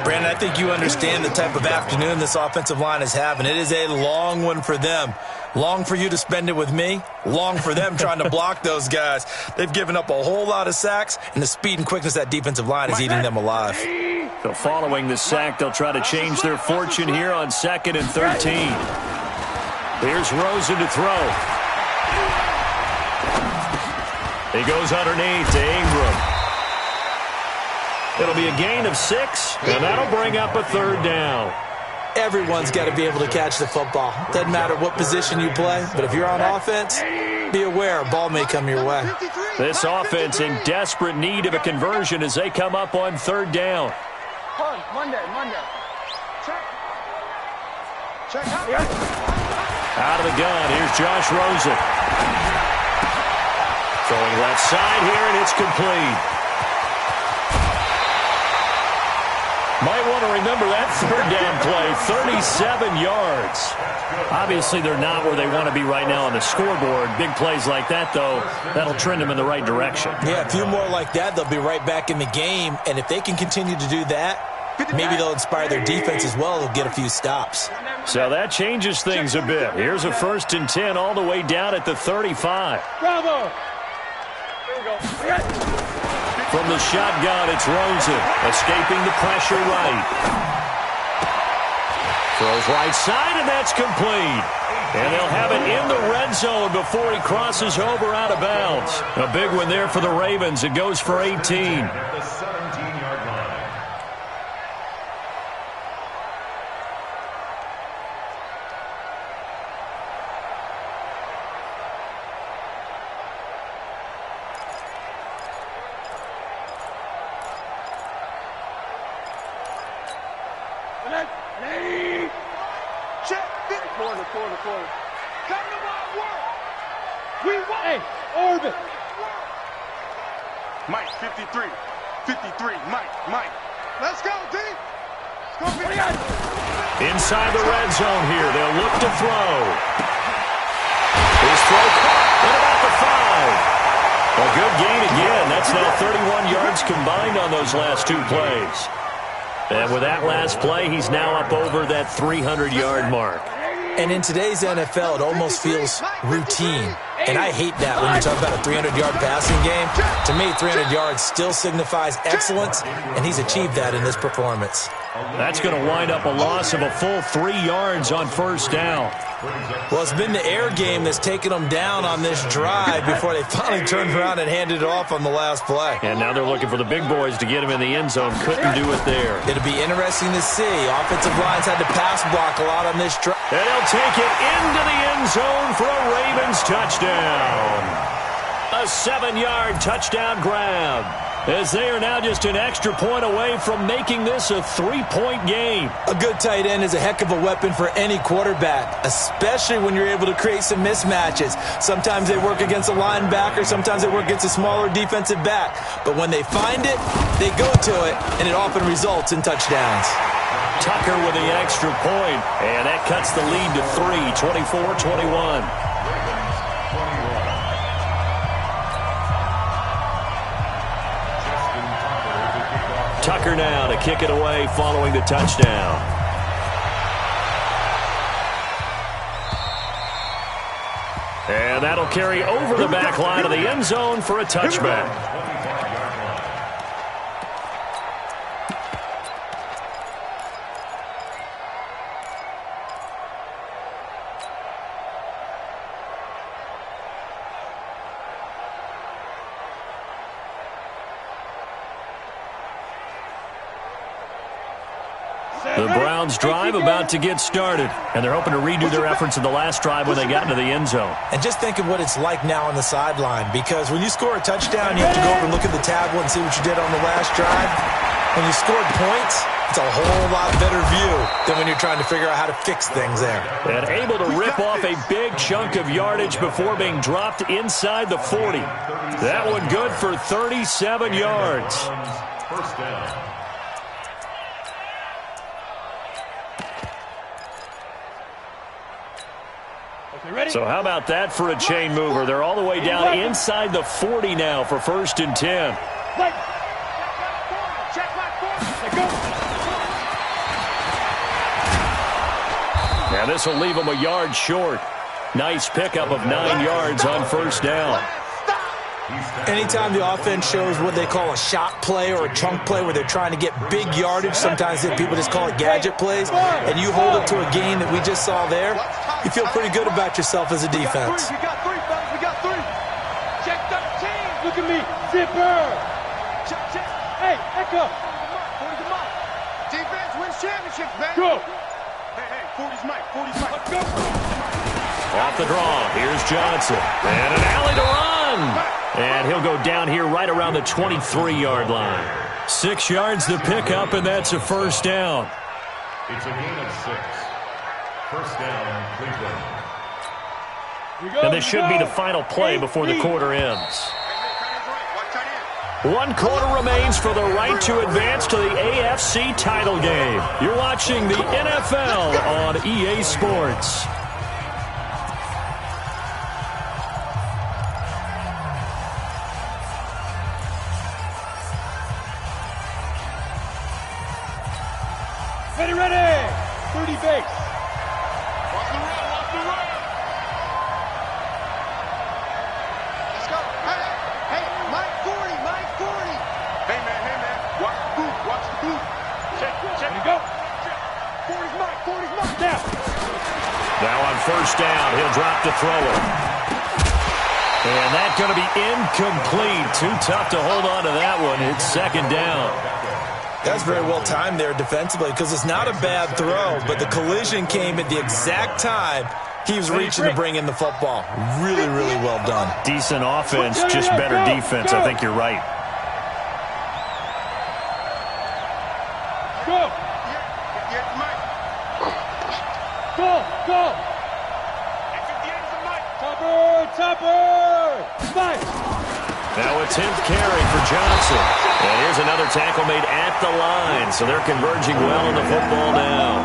Brandon, I think you understand the type of afternoon this offensive line is having. It is a long one for them. Long for you to spend it with me. Long for them trying to block those guys. They've given up a whole lot of sacks, and the speed and quickness of that defensive line is eating them alive. So following the sack, they'll try to change their fortune here on 2nd and 13. Here's Rosen to throw. He goes underneath to Ingram. It'll be a gain of 6, and that'll bring up a 3rd down. Everyone's got to be able to catch the football. Doesn't matter what position you play, but if you're on offense, be aware a ball may come your way. This offense in desperate need of a conversion as they come up on 3rd down. Monday. Check. Out of the gun, here's Josh Rosen. Throwing left side here, and it's complete. Might want to remember that 3rd down play, 37 yards. Obviously, they're not where they want to be right now on the scoreboard. Big plays like that, though, that'll trend them in the right direction. Yeah, a few more like that, they'll be right back in the game. And if they can continue to do that, maybe they'll inspire their defense as well. They'll get a few stops. So that changes things a bit. Here's a 1st and 10 all the way down at the 35. Bravo! Here we go. From the shotgun, it's Rosen, escaping the pressure right. Throws right side, and that's complete. And they'll have it in the red zone before he crosses over out of bounds. A big one there for the Ravens. It goes for 18. At the 17-yard line. Quarter. Come to my work. We won. Hey, orbit. Mike, 53. Mike. Let's go, D. Let's go, Inside the red zone here. They'll look to throw. His throw caught at about the 5. A good gain again. That's now 31 yards combined on those last 2 plays. And with that last play, he's now up over that 300-yard mark. And in today's NFL, it almost feels routine. And I hate that when you talk about a 300-yard passing game. To me, 300 yards still signifies excellence, and he's achieved that in this performance. That's going to wind up a loss of a full 3 yards on 1st down. Well, it's been the air game that's taken them down on this drive before they finally turned around and handed it off on the last play. And now they're looking for the big boys to get him in the end zone. Couldn't do it there. It'll be interesting to see. Offensive lines had to pass block a lot on this drive. And he'll take it into the end zone for a Ravens touchdown. A 7-yard touchdown grab, as they are now just an extra point away from making this a 3-point game. A good tight end is a heck of a weapon for any quarterback, especially when you're able to create some mismatches. Sometimes they work against a linebacker, sometimes they work against a smaller defensive back. But when they find it, they go to it, and it often results in touchdowns. Tucker with the extra point, and that cuts the lead to 3, 24-21. Tucker now to kick it away following the touchdown. And that'll carry over the back line of the end zone for a touchback. The Browns' drive about to get started, and they're hoping to redo their efforts in the last drive when they got into the end zone. And just think of what it's like now on the sideline, because when you score a touchdown, you have to go over and look at the tablet and see what you did on the last drive. When you scored points, it's a whole lot better view than when you're trying to figure out how to fix things there. And able to rip off a big chunk of yardage before being dropped inside the 40. That one good for 37 yards. First down. So how about that for a chain mover? They're all the way down inside the 40 now for 1st and 10. Now this will leave them a yard short. Nice pickup of 9 yards on 1st down. Anytime the offense shows what they call a shot play or a chunk play where they're trying to get big yardage, sometimes people just call it gadget plays, and you hold it to a gain that we just saw there, you feel pretty good about yourself as a defense. We got three, fellas. We got three. Check 13. Look at me. Zipper. Check. Hey, Echo. 40's the mic. Defense wins championships, man. Go. Hey, 40's mic. 40's mic. Let's go. Off the draw. Here's Johnson. And an alley to run. And he'll go down here right around the 23-yard line. 6 yards to pick up, and that's a 1st down. It's a gain of 6. First down, Cleveland. And this should be the final play before the quarter ends. 1 quarter remains for the right to advance to the AFC title game. You're watching the NFL on EA Sports. Ready. 30 base. Watch the run. Let's go. Hey, Mike 40. Hey, man. Watch the boot. Check. There you go. 40's Mike. Now on 1st down, he'll drop to throw it. And that's going to be incomplete. Too tough to hold on to that one. It's 2nd down. That's very well timed there defensively, because it's not a bad throw, but the collision came at the exact time he was reaching to bring in the football. Really, really well done. Decent offense, just better defense. I think you're right. Go. Topper. Mike. Now a 10th carry for Johnson. And here's another tackle made at the line. So they're converging well on the football now.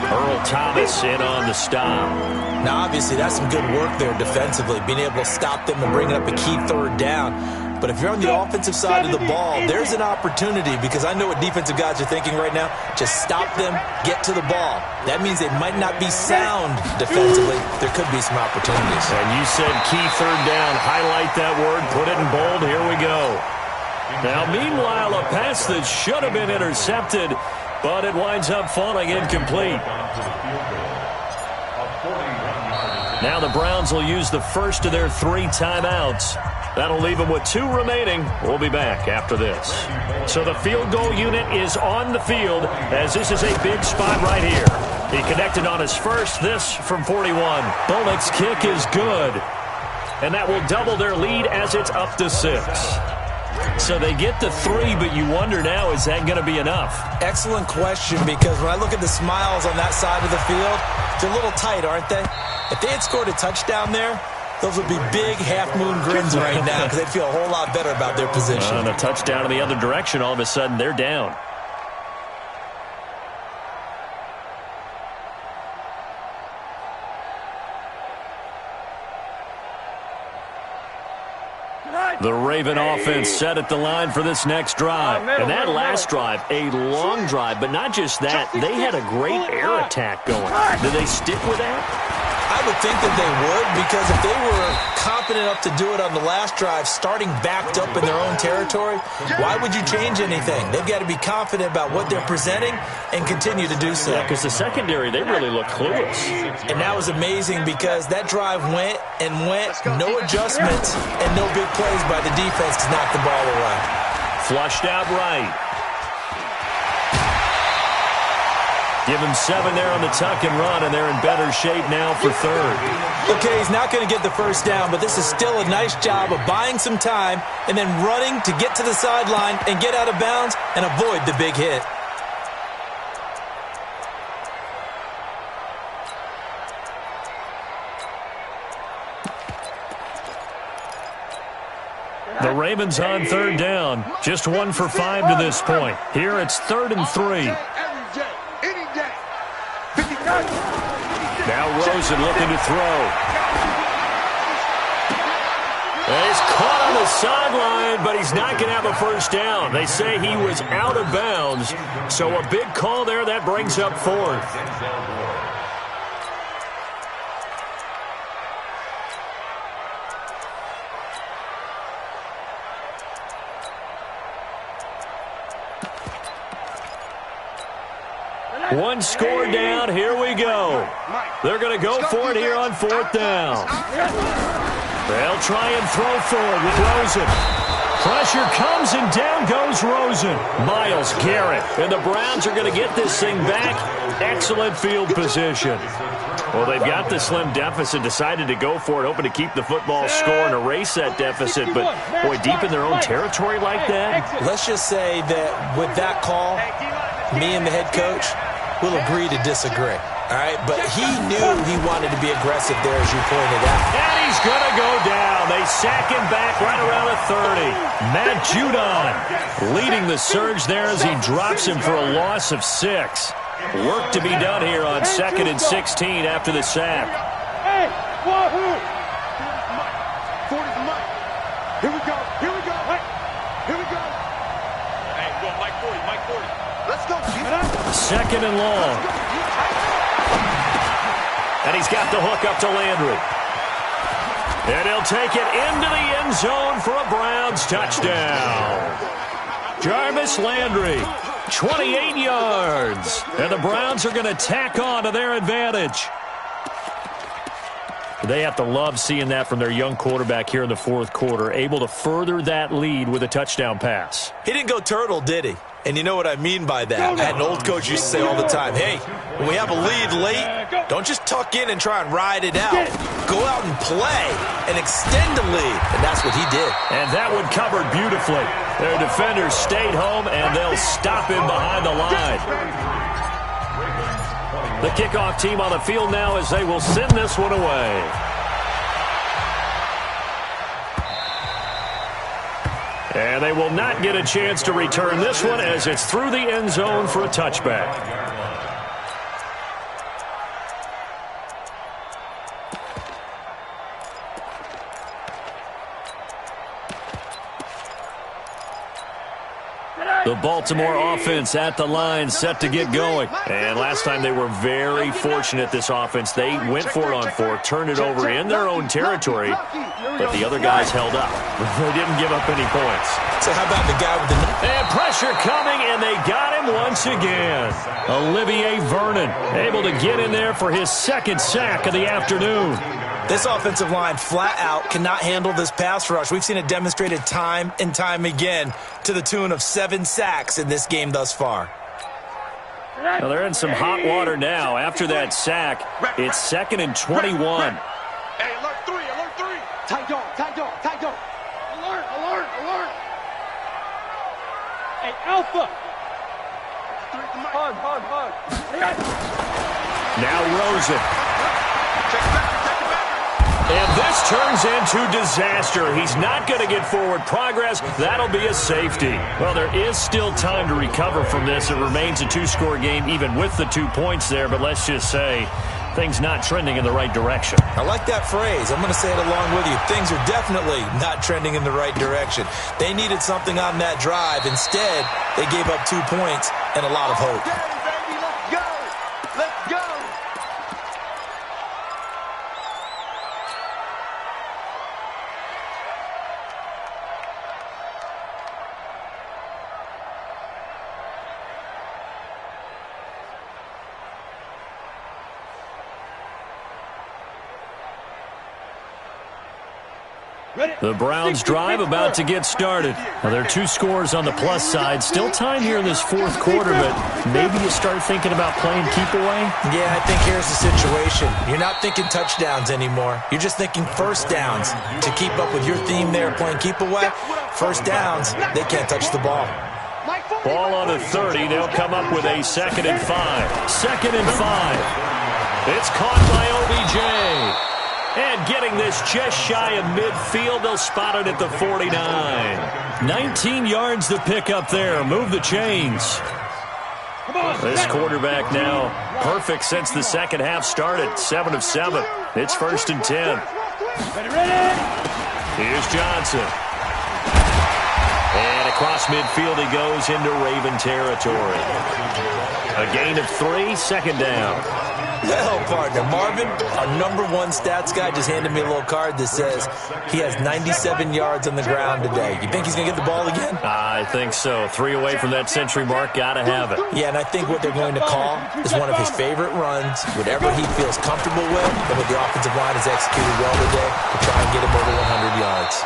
Earl Thomas in on the stop. Now, obviously, that's some good work there defensively, being able to stop them and bringing up a key 3rd down. But if you're on the offensive side of the ball, there's an opportunity, because I know what defensive guys are thinking right now. Just stop them, get to the ball. That means they might not be sound defensively. There could be some opportunities. And you said key 3rd down. Highlight that word. Put it in bold. Here we go. Now, meanwhile, a pass that should have been intercepted, but it winds up falling incomplete. Now the Browns will use the first of their 3 timeouts. That'll leave them with 2 remaining. We'll be back after this. So the field goal unit is on the field, as this is a big spot right here. He connected on his first, this from 41. Bullock's kick is good, and that will double their lead as it's up to 6. So they get to 3, but you wonder now, is that going to be enough? Excellent question, because when I look at the smiles on that side of the field, they're a little tight, aren't they? If they had scored a touchdown there, those would be big half-moon grins right now, because they'd feel a whole lot better about their position. And a touchdown in the other direction, all of a sudden they're down. The Raven offense set at the line for this next drive. And that last drive, a long drive, but not just that. They had a great air attack going. Did they stick with that? I would think that they would, because if they were confident enough to do it on the last drive, starting backed up in their own territory, why would you change anything? They've got to be confident about what they're presenting and continue to do so. Yeah, because the secondary, they really look clueless. And that was amazing because that drive went and went, no adjustments and no big plays by the defense to knock the ball away. Flushed out right. Give him 7 there on the tuck and run, and they're in better shape now for third. Okay, he's not going to get the first down, but this is still a nice job of buying some time and then running to get to the sideline and get out of bounds and avoid the big hit. The Ravens on third down. Just 1 for 5 to this point. Here it's 3rd and 3. Now Rosen looking to throw. He's caught on the sideline, but he's not going to have a first down. They say he was out of bounds, so a big call there. That brings up 4th. One score down. Here we go. They're going to go for it here on 4th down. They'll try and throw forward with Rosen. Pressure comes, and down goes Rosen. Myles Garrett. And the Browns are going to get this thing back. Excellent field position. Well, they've got the slim deficit, decided to go for it, hoping to keep the football score and erase that deficit. But, boy, deep in their own territory like that. Let's just say that with that call, me and the head coach will agree to disagree. All right, but he knew he wanted to be aggressive there, as you pointed out. And he's going to go down. They sack him back right around the 30. Matt Judon leading the surge there as he drops him for a loss of 6. Work to be done here on 2nd and 16 after the sack. Hey, wahoo! 40 to Mike. Here we go. Here we go. Hey, here we go. Hey, go Mike 40. Mike 40. Let's go. 2nd and long. And he's got the hook up to Landry. And he'll take it into the end zone for a Browns touchdown. Jarvis Landry, 28 yards. And the Browns are going to tack on to their advantage. They have to love seeing that from their young quarterback here in the 4th quarter, able to further that lead with a touchdown pass. He didn't go turtle, did he? And you know what I mean by that. I had an old coach used to say all the time, hey, when we have a lead late, don't just tuck in and try and ride it out. Go out and play and extend the lead. And that's what he did. And that one covered beautifully. Their defenders stayed home, and they'll stop him behind the line. The kickoff team on the field now as they will send this one away. And they will not get a chance to return this one as it's through the end zone for a touchback. The Baltimore offense at the line, set to get going. And last time they were very fortunate, this offense. They went for it on 4th, turned it over in their own territory, but the other guys held up. They didn't give up any points. So how about the guy with the... And pressure coming, and they got him once again. Olivier Vernon able to get in there for his 2nd sack of the afternoon. This offensive line flat out cannot handle this pass rush. We've seen it demonstrated time and time again to the tune of 7 sacks in this game thus far. Well, they're in some hot water now. After that sack, it's 2nd and 21. Hey, alert 3, alert 3. Tight dog, tight dog, tight dog. Alert, alert, alert. Hey, Alpha. Hard. Now Rosen. Check it back. And this turns into disaster. He's not going to get forward progress. That'll be a safety. Well, there is still time to recover from this. It remains a 2-score game even with the 2 points there. But let's just say things not trending in the right direction. I like that phrase. I'm going to say it along with you. Things are definitely not trending in the right direction. They needed something on that drive. Instead, they gave up 2 points and a lot of hope. Let's go! Let's go! The Browns drive about to get started. Now, there are 2 scores on the plus side. Still time here in this fourth quarter, but maybe you start thinking about playing keep away? Yeah, I think here's the situation. You're not thinking touchdowns anymore. You're just thinking first downs. To keep up with your theme there, playing keep away, first downs, they can't touch the ball. Ball on the 30. They'll come up with a 2nd and 5. 2nd and 5. It's caught by OBJ. And getting this just shy of midfield, they'll spot it at the 49. 19 yards to pick up there. Move the chains. This quarterback now perfect since the second half started. 7 of 7. It's 1st and 10. Here's Johnson. And across midfield he goes into Raven territory. A gain of 3, 2nd down. Hell, partner. Marvin, our #1 stats guy, just handed me a little card that says he has 97 yards on the ground today. You think he's going to get the ball again? I think so. 3 away from that century mark. Got to have it. Yeah, and I think what they're going to call is one of his favorite runs, whatever he feels comfortable with, and what the offensive line has executed well today to try and get him over 100 yards.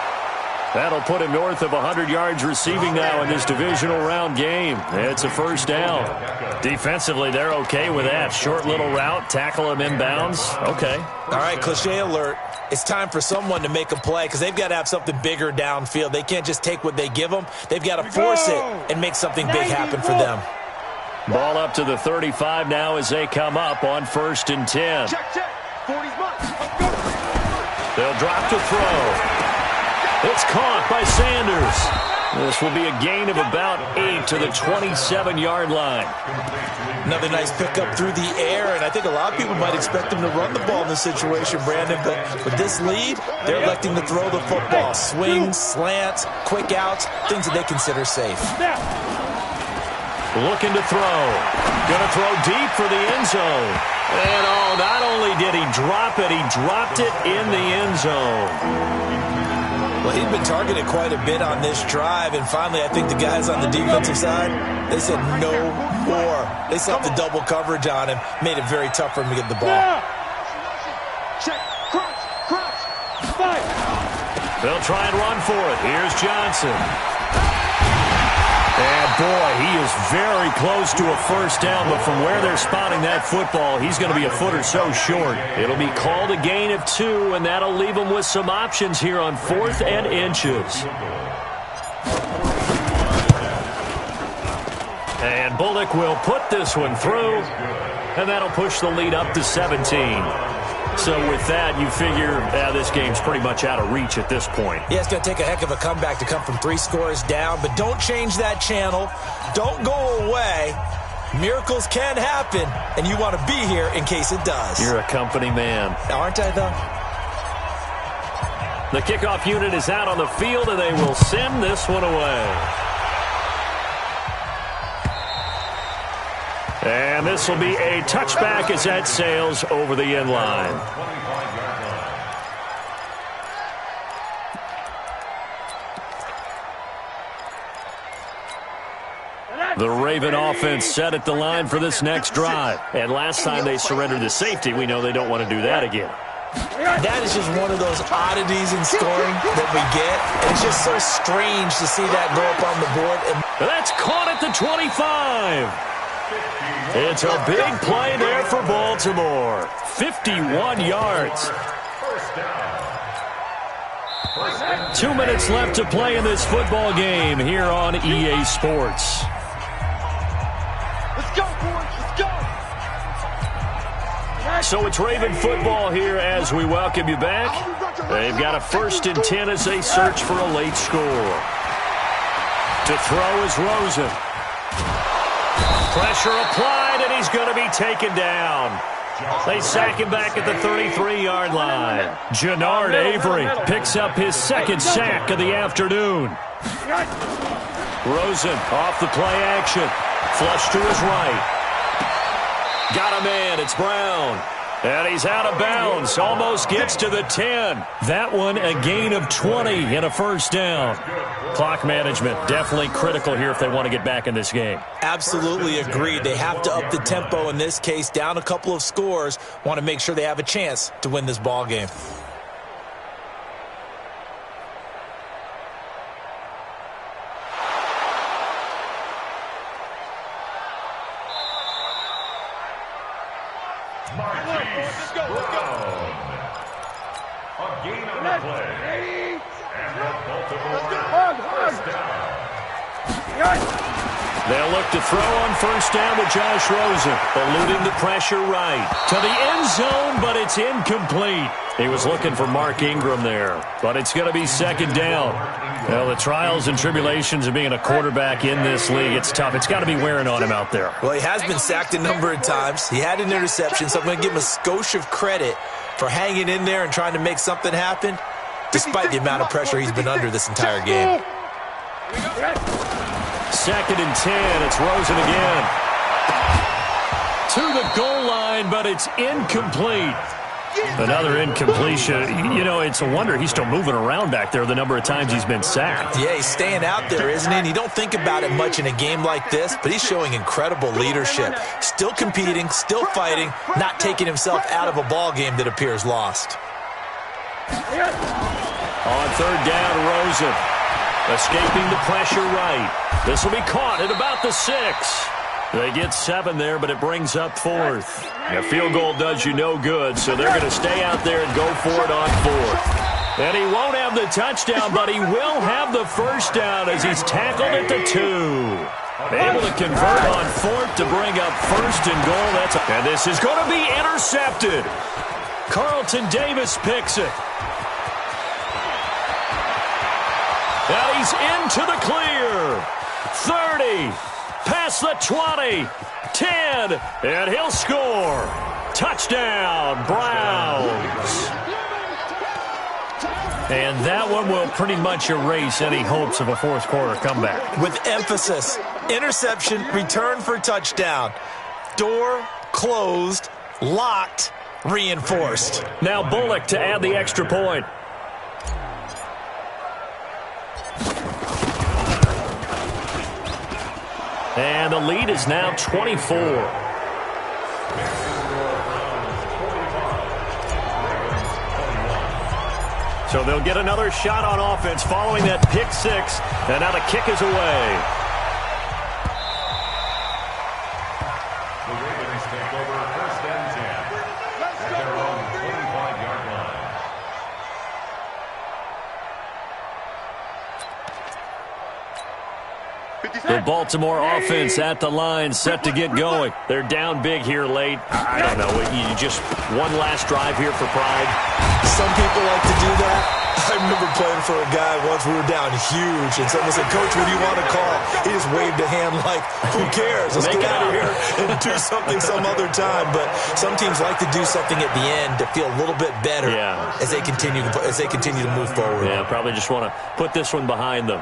That'll put him north of 100 yards receiving now in this divisional round game. It's a 1st down. Defensively, they're okay with that. Short little route, tackle him inbounds. Okay. All right, cliche alert. It's time for someone to make a play because they've got to have something bigger downfield. They can't just take what they give them. They've got to force it and make something big happen for them. Ball up to the 35 now as they come up on 1st and 10. Check. 40's mine. They'll drop to throw. It's caught by Sanders. This will be a gain of about 8 to the 27-yard line. Another nice pickup through the air, and I think a lot of people might expect him to run the ball in this situation, Brandon, but with this lead, they're electing to throw the football. Swings, slants, quick outs, things that they consider safe. Looking to throw. Going to throw deep for the end zone. And not only did he drop it, he dropped it in the end zone. Well, he'd been targeted quite a bit on this drive, and finally I think the guys on the defensive side, they said no more. They slapped the double coverage on him, made it very tough for him to get the ball. Check, crunch, fight. They'll try and run for it. Here's Johnson. And boy, he is very close to a 1st down, but from where they're spotting that football, he's going to be a foot or so short. It'll be called a gain of 2, and that'll leave him with some options here on 4th and inches. And Bullock will put this one through, and that'll push the lead up to 17. So with that, you figure this game's pretty much out of reach at this point. Yeah, it's going to take a heck of a comeback to come from 3 scores down, but don't change that channel. Don't go away. Miracles can happen, and you want to be here in case it does. You're a company man. Aren't I, though? The kickoff unit is out on the field, and they will send this one away. And this will be a touchback as that sails over the end line. The Raven offense set at the line for this next drive. And last time they surrendered the safety, we know they don't want to do that again. That is just one of those oddities in scoring that we get. And it's just so strange to see that go up on the board. And that's caught at the 25. It's a big play there for Baltimore. 51 yards. 2 minutes left to play in this football game here on EA Sports. Let's go, boys. Let's go. So it's Raven football here as we welcome you back. They've got a 1st and 10 as they search for a late score. To throw is Rosen. Pressure applied, and he's going to be taken down. They sack him back at the 33-yard line. Jannard Avery picks up his second sack of the afternoon. Rosen off the play action. Flush to his right. Got a man. It's Brown. And he's out of bounds. Almost gets to the 10. That one a gain of 20 and a first down. Clock management definitely critical here if they want to get back in this game. Absolutely agreed. They have to up the tempo in this case. Down a couple of scores. Want to make sure they have a chance to win this ball game. They'll look to throw on first down with Josh Rosen, eluding the pressure right. To the end zone, but it's incomplete. He was looking for Mark Ingram there, but it's going to be second down. Well, the trials and tribulations of being a quarterback in this league, it's tough. It's got to be wearing on him out there. Well, he has been sacked a number of times. He had an interception, so I'm going to give him a skosh of credit for hanging in there and trying to make something happen, despite the amount of pressure he's been under this entire game. Second and 10. It's Rosen again. To the goal line, but it's incomplete. Another incompletion. You know, it's a wonder he's still moving around back there the number of times he's been sacked. Yeah, he's staying out there, isn't he? And you don't think about it much in a game like this, but he's showing incredible leadership. Still competing, still fighting, not taking himself out of a ball game that appears lost. On third down, Rosen. Escaping the pressure right. This will be caught at about the 6. They get 7 there, but it brings up fourth. A field goal does you no good, so they're going to stay out there and go for it on fourth. And he won't have the touchdown, but he will have the first down as he's tackled at the 2. Able to convert on fourth to bring up first and goal. And this is going to be intercepted. Carlton Davis picks it. And he's into the clear. 30, past the 20, 10, and he'll score. Touchdown, Browns. And that one will pretty much erase any hopes of a fourth quarter comeback. With emphasis, interception, return for touchdown. Door closed, locked, reinforced. Now Bullock to add the extra point. And the lead is now 24. So they'll get another shot on offense following that pick 6. And now the kick is away. The Ravens take over first and 10 at their own 25-yard line. The Baltimore offense at the line, set to get going. They're down big here late. I don't know. You just one last drive here for pride. Some people like to do that. I remember playing for a guy once. We were down huge, and someone said, "Coach, what do you want to call?" He just waved a hand like, "Who cares? Let's get out of here and do something some other time." But some teams like to do something at the end to feel a little bit better as they continue to move forward. Yeah, probably just want to put this one behind them.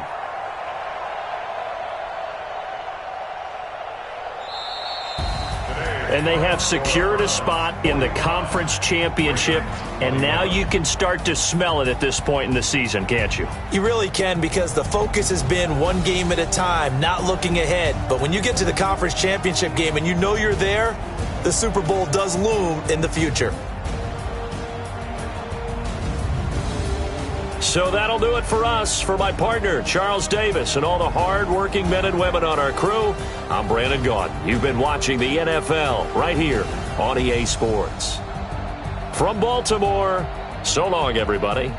And they have secured a spot in the conference championship, and now you can start to smell it at this point in the season, can't you? You really can, because the focus has been one game at a time, not looking ahead. But when you get to the conference championship game and you know you're there, the Super Bowl does loom in the future. So that'll do it for us. For my partner, Charles Davis, and all the hard-working men and women on our crew, I'm Brandon Gaudin. You've been watching the NFL right here on EA Sports. From Baltimore, so long, everybody.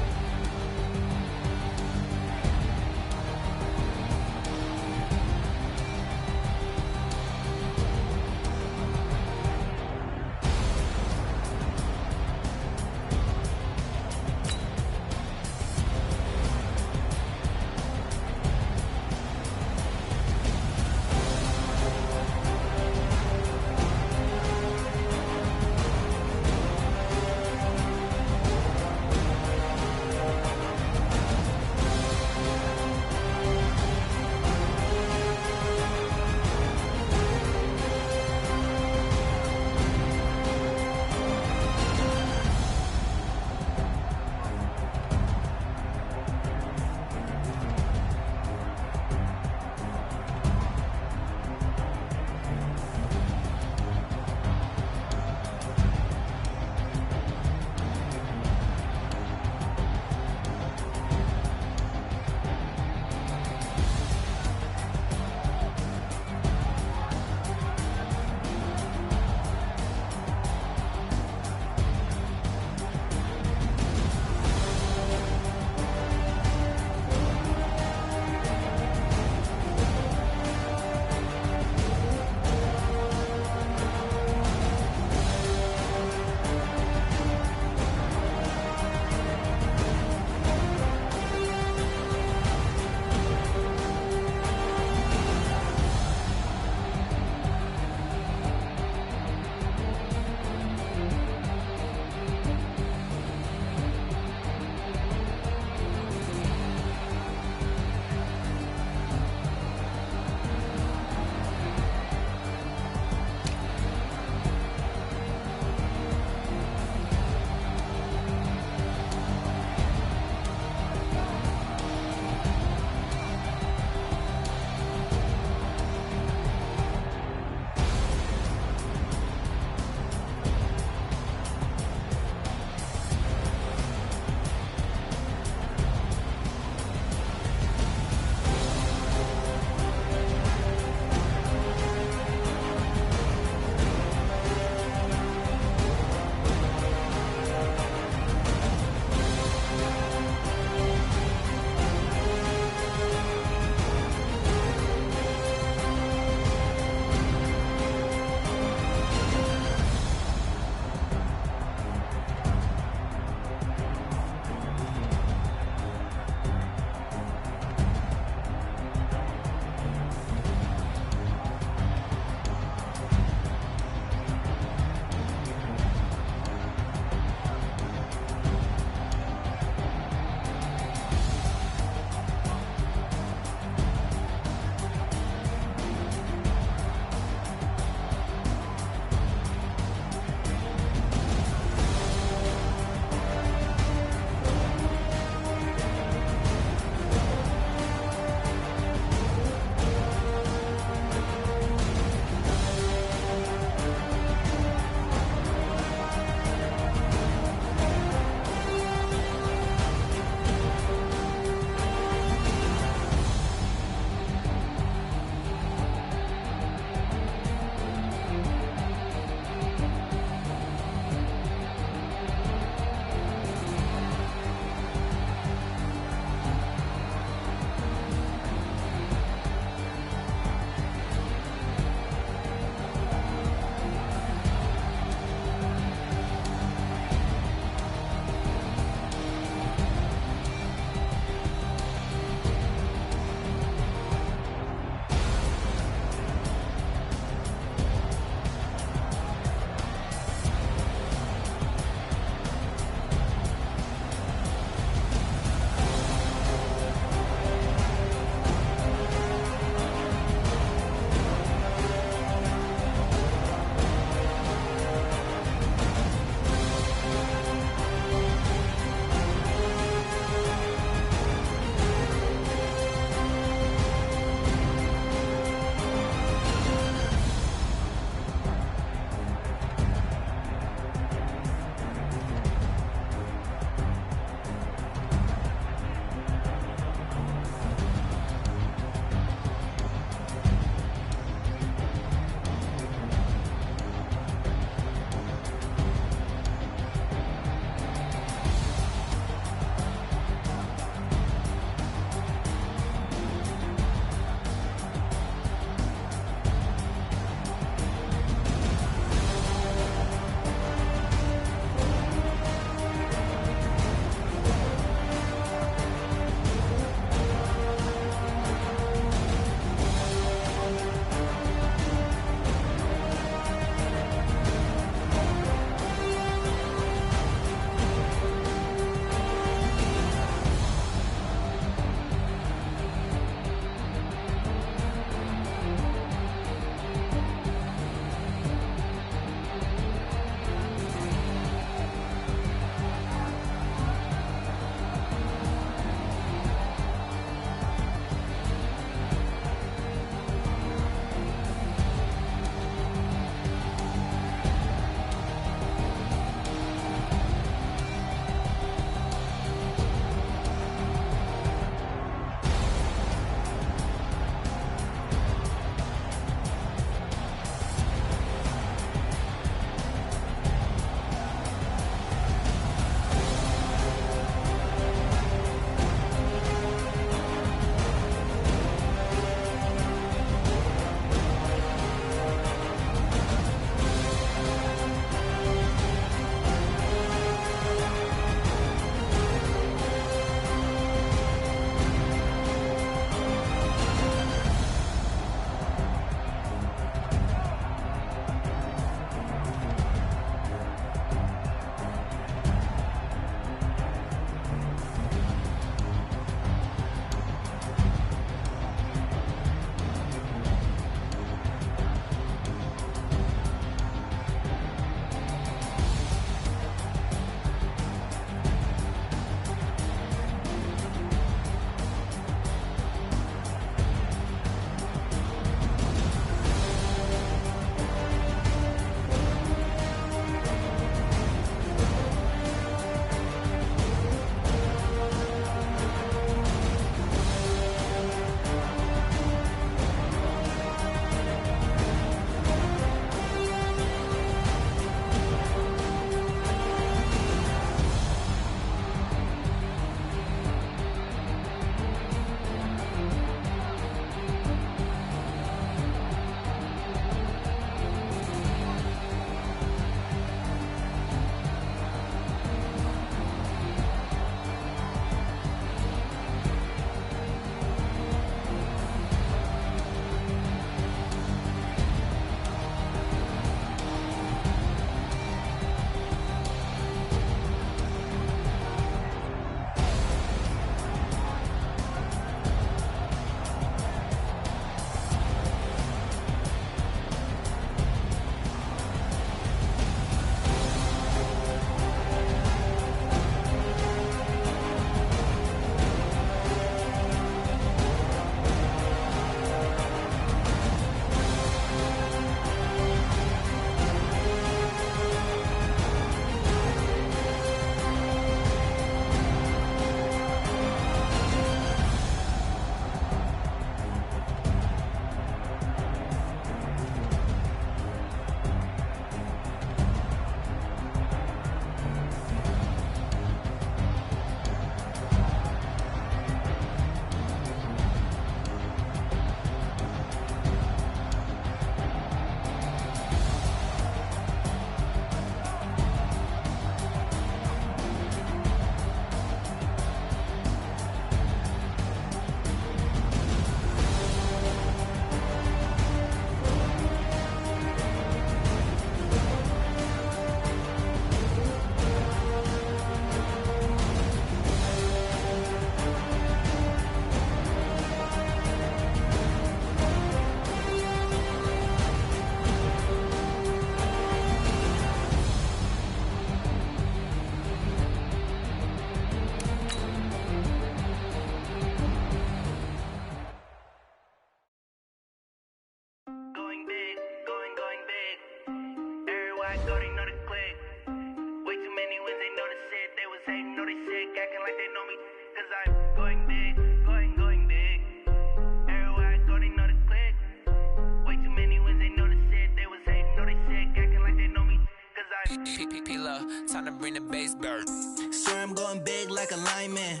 P-Love, time to bring the bass bird. Swear I'm going big like a lineman.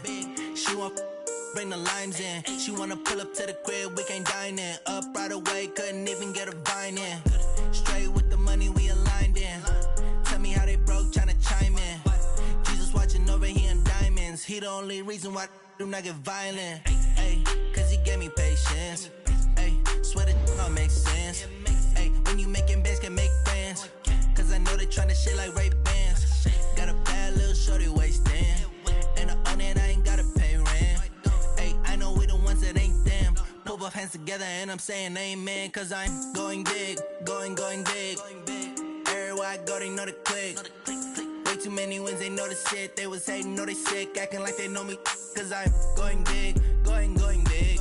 She want bring the limes in. She wanna pull up to the crib, we can't dine in. Up right away, couldn't even get a vine in. Straight with the money we aligned in. Tell me how they broke, tryna chime in. Jesus watching over here in diamonds. He the only reason why I do not get violent. Ay, cause he gave me patience. Ay, swear that all makes sense. Ay, when you making bands can make friends. Cause I know they tryna shit like Ray-Bans. Got a bad little shorty wasting. And I own it, I ain't gotta pay rent. Ay, I know we the ones that ain't them. Pull both hands together and I'm saying amen. Cause I'm going big, going big. Everywhere I go, they know the click. Way too many wins, they know the shit. They was hating, know they sick, acting like they know me. Cause I'm going big, going big.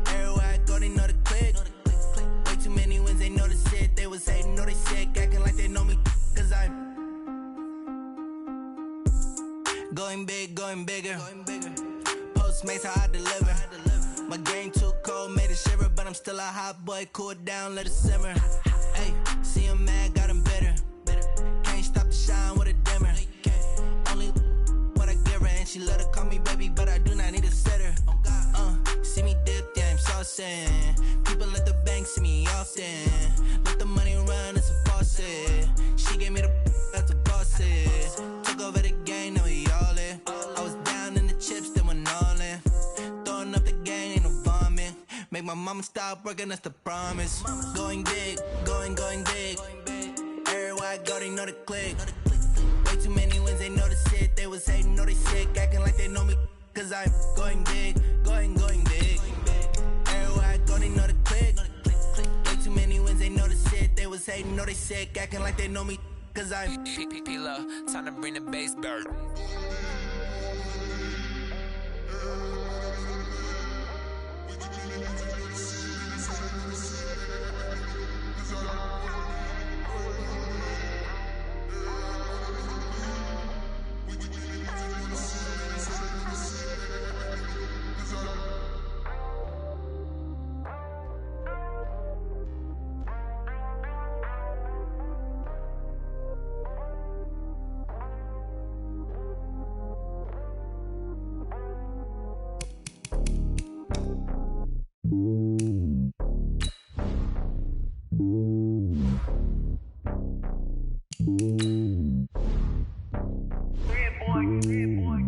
Everywhere I go, they know the click. Way too many wins, they know the shit. They was hating, know they sick, acting like they know me. Cause I'm going big, going bigger. Postmates, how I deliver. My game too cold, made it shiver. But I'm still a hot boy, cool it down, let it simmer. Hey, see him mad, got him bitter. Can't stop the shine with a dimmer. Only what I give her, and she let her call me baby, but I do not need a sitter. See me dip, yeah, I'm saucing. People at the bank see me often. Let the money run, it's a faucet. She gave me the that's the bosses. Took over the game, now we all in. I was down in the chips, then went all in. Throwing up the game, ain't no vomit. Make my mama stop working, that's the promise. Going big, going big. Everywhere I go, they know the click. Way too many wins, they know the shit. They was hating, know they sick, acting like they know me. Cause I'm going big, going big. Everywhere I go, they know the click. Way too many wins, they know the shit. They was hating, know they sick, acting like they know me. Cause I'm P-Love, time to bring the bass bird.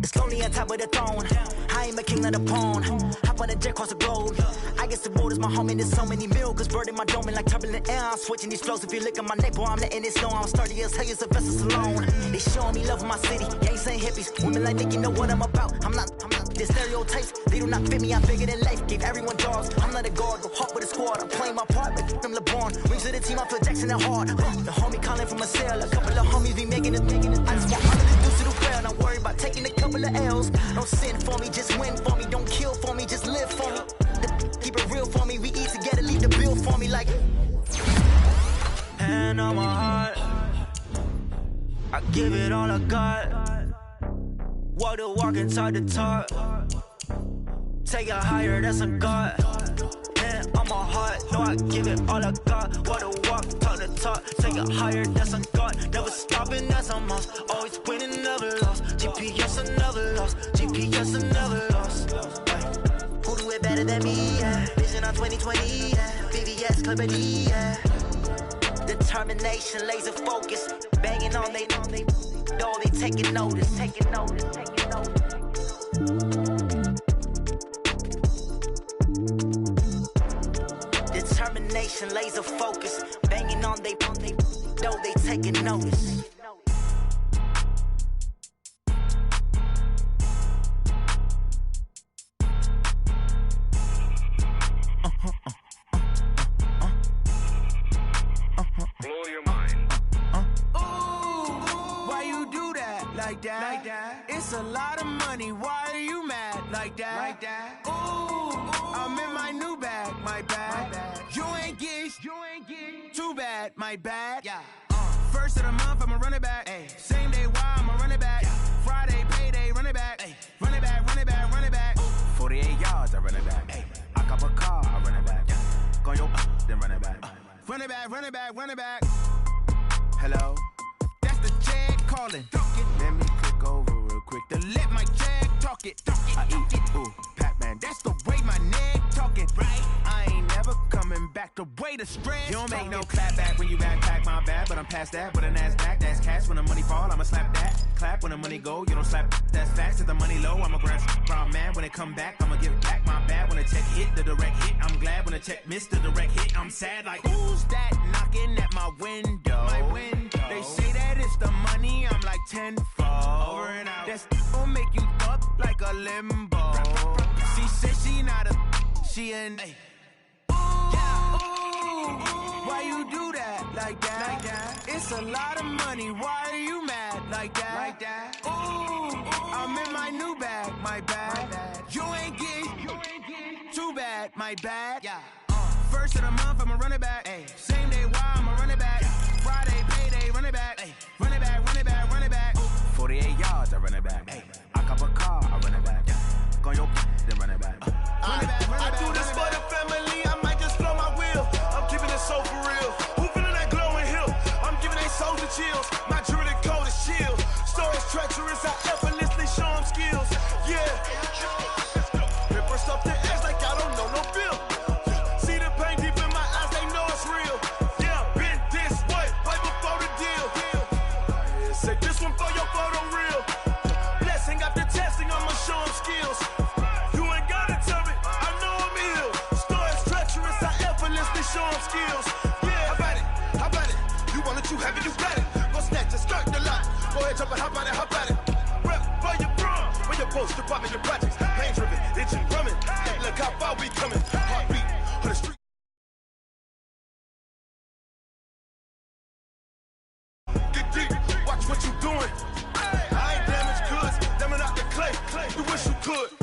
It's lonely on top of the throne. I ain't a king of the pawn. Hop on a jet across the globe. I guess the road is my home and there's so many miracles burning my dome like turbulent air. I'm switching these flows. If you look at my neck, boy, I'm letting it snow. I'm sturdy as hell, it's a vessel alone. They showing me love in my city. Gangsta and hippies. Women like Nick, you know what I'm about. I'm not the stereotypes. They do not fit me. I figured in life. Gave everyone jobs. I'm not a guard. Go hard with a squad. I'm playing my part. But I'm LeBron. Rings to the team. I feel Jackson and hard. The homie calling from a cell. A couple of homies be making it. I just want all of this due to the well. Not worry about taking a couple of L's. Don't sin for me. Just win for me. Don't kill for me. Just live for me. Keep it real for me. We eat together. Leave the bill for me like. Hand on my heart. I give it all I got. Walk the walk and talk the talk. Take it higher, that's a God. Hand on my heart, no, I give it all I got. Walk the walk, talk the talk. Take it higher, that's a God. Never stopping, that's a must. Always winning, never lost. GPS, I never lost. GPS, I never lost. Who do it better than me? Yeah. Vision on 2020, yeah. VVS, Clippity, yeah. Determination, laser focus. Banging on they door, they taking notice. Determination, laser focus. Banging on they door, they taking notice. Blow your mind. Why you do that? Like that? It's a lot of money. Why are you mad? Like that? Ooh, I'm in my new bag. My bad. You ain't get. Too bad. My bad. Yeah. First of the month, I'ma run it back. Ay. Same day, why I'ma run it back. Friday, payday, run it back. Ay. Run it back. 48 yards, I run it back. Ay. I cop a car, I run it back. Go yo, then run it back. Run it back. Hello, that's the check. ballin'. Let me click over real quick to let my jag talk it. I eat, ooh, Pac-Man, that's the way my neck talking. Right? I ain't never coming back the way the stress. You don't make no clap back when you backpack my bad, but I'm past that with a NASDAQ. That's cash when the money fall, I'ma slap that. Clap when the money go, you don't slap. That's facts. If the money low, I'ma grab from man. When it come back, I'ma give back my bad. When the check hit, the direct hit. I'm glad when the check missed the direct hit. I'm sad like who's that knocking at my window? They say that it's the money, I'm like tenfold. Over and out. That's gon' make you up like a limbo. She said she not a, she an. Ooh, why you do that like that? It's a lot of money. Why are you mad like that? Ooh, I'm in my new bag, my bad. You ain't getting too bad, my bad. Yeah. First of the month, I'ma run it back. Ay. Same day, why I'ma run it back. Friday, payday, run it back. Ay. Run it back, run it back, run it back. 48 yards, I run it back. Ay. I cop a car, I run it back. Go on your then run it back. Run it back, run it back. I do this for the family, I might just blow my wheel. I'm keeping it so for real. Who feeling that glowing hill? I'm giving they souls the chills. My jewelry cold is chill. Stories treacherous, I effortlessly show them skills. Yeah. Ripper stuff the edge like I don't know no feel. See the pain deep in my eyes, they know it's real. Yeah, been this way, way before the deal. Say this one for your photo reel. Blessing after testing, I'ma show them skills. You ain't gotta tell me, I know I'm ill. Stories treacherous, I effortlessly show them skills. Yeah, how about it? You want it, you have it, you got it. Go snatch it, skirt the lot. Go ahead, jump it, how about it? Rep for your brum, when you're supposed to pop in your projects. Pain driven, itching, drumming. Look how far we coming. Heartbeat on the street. Get deep, watch what you doing. I ain't damaged goods, damn it out the clay. You wish you could.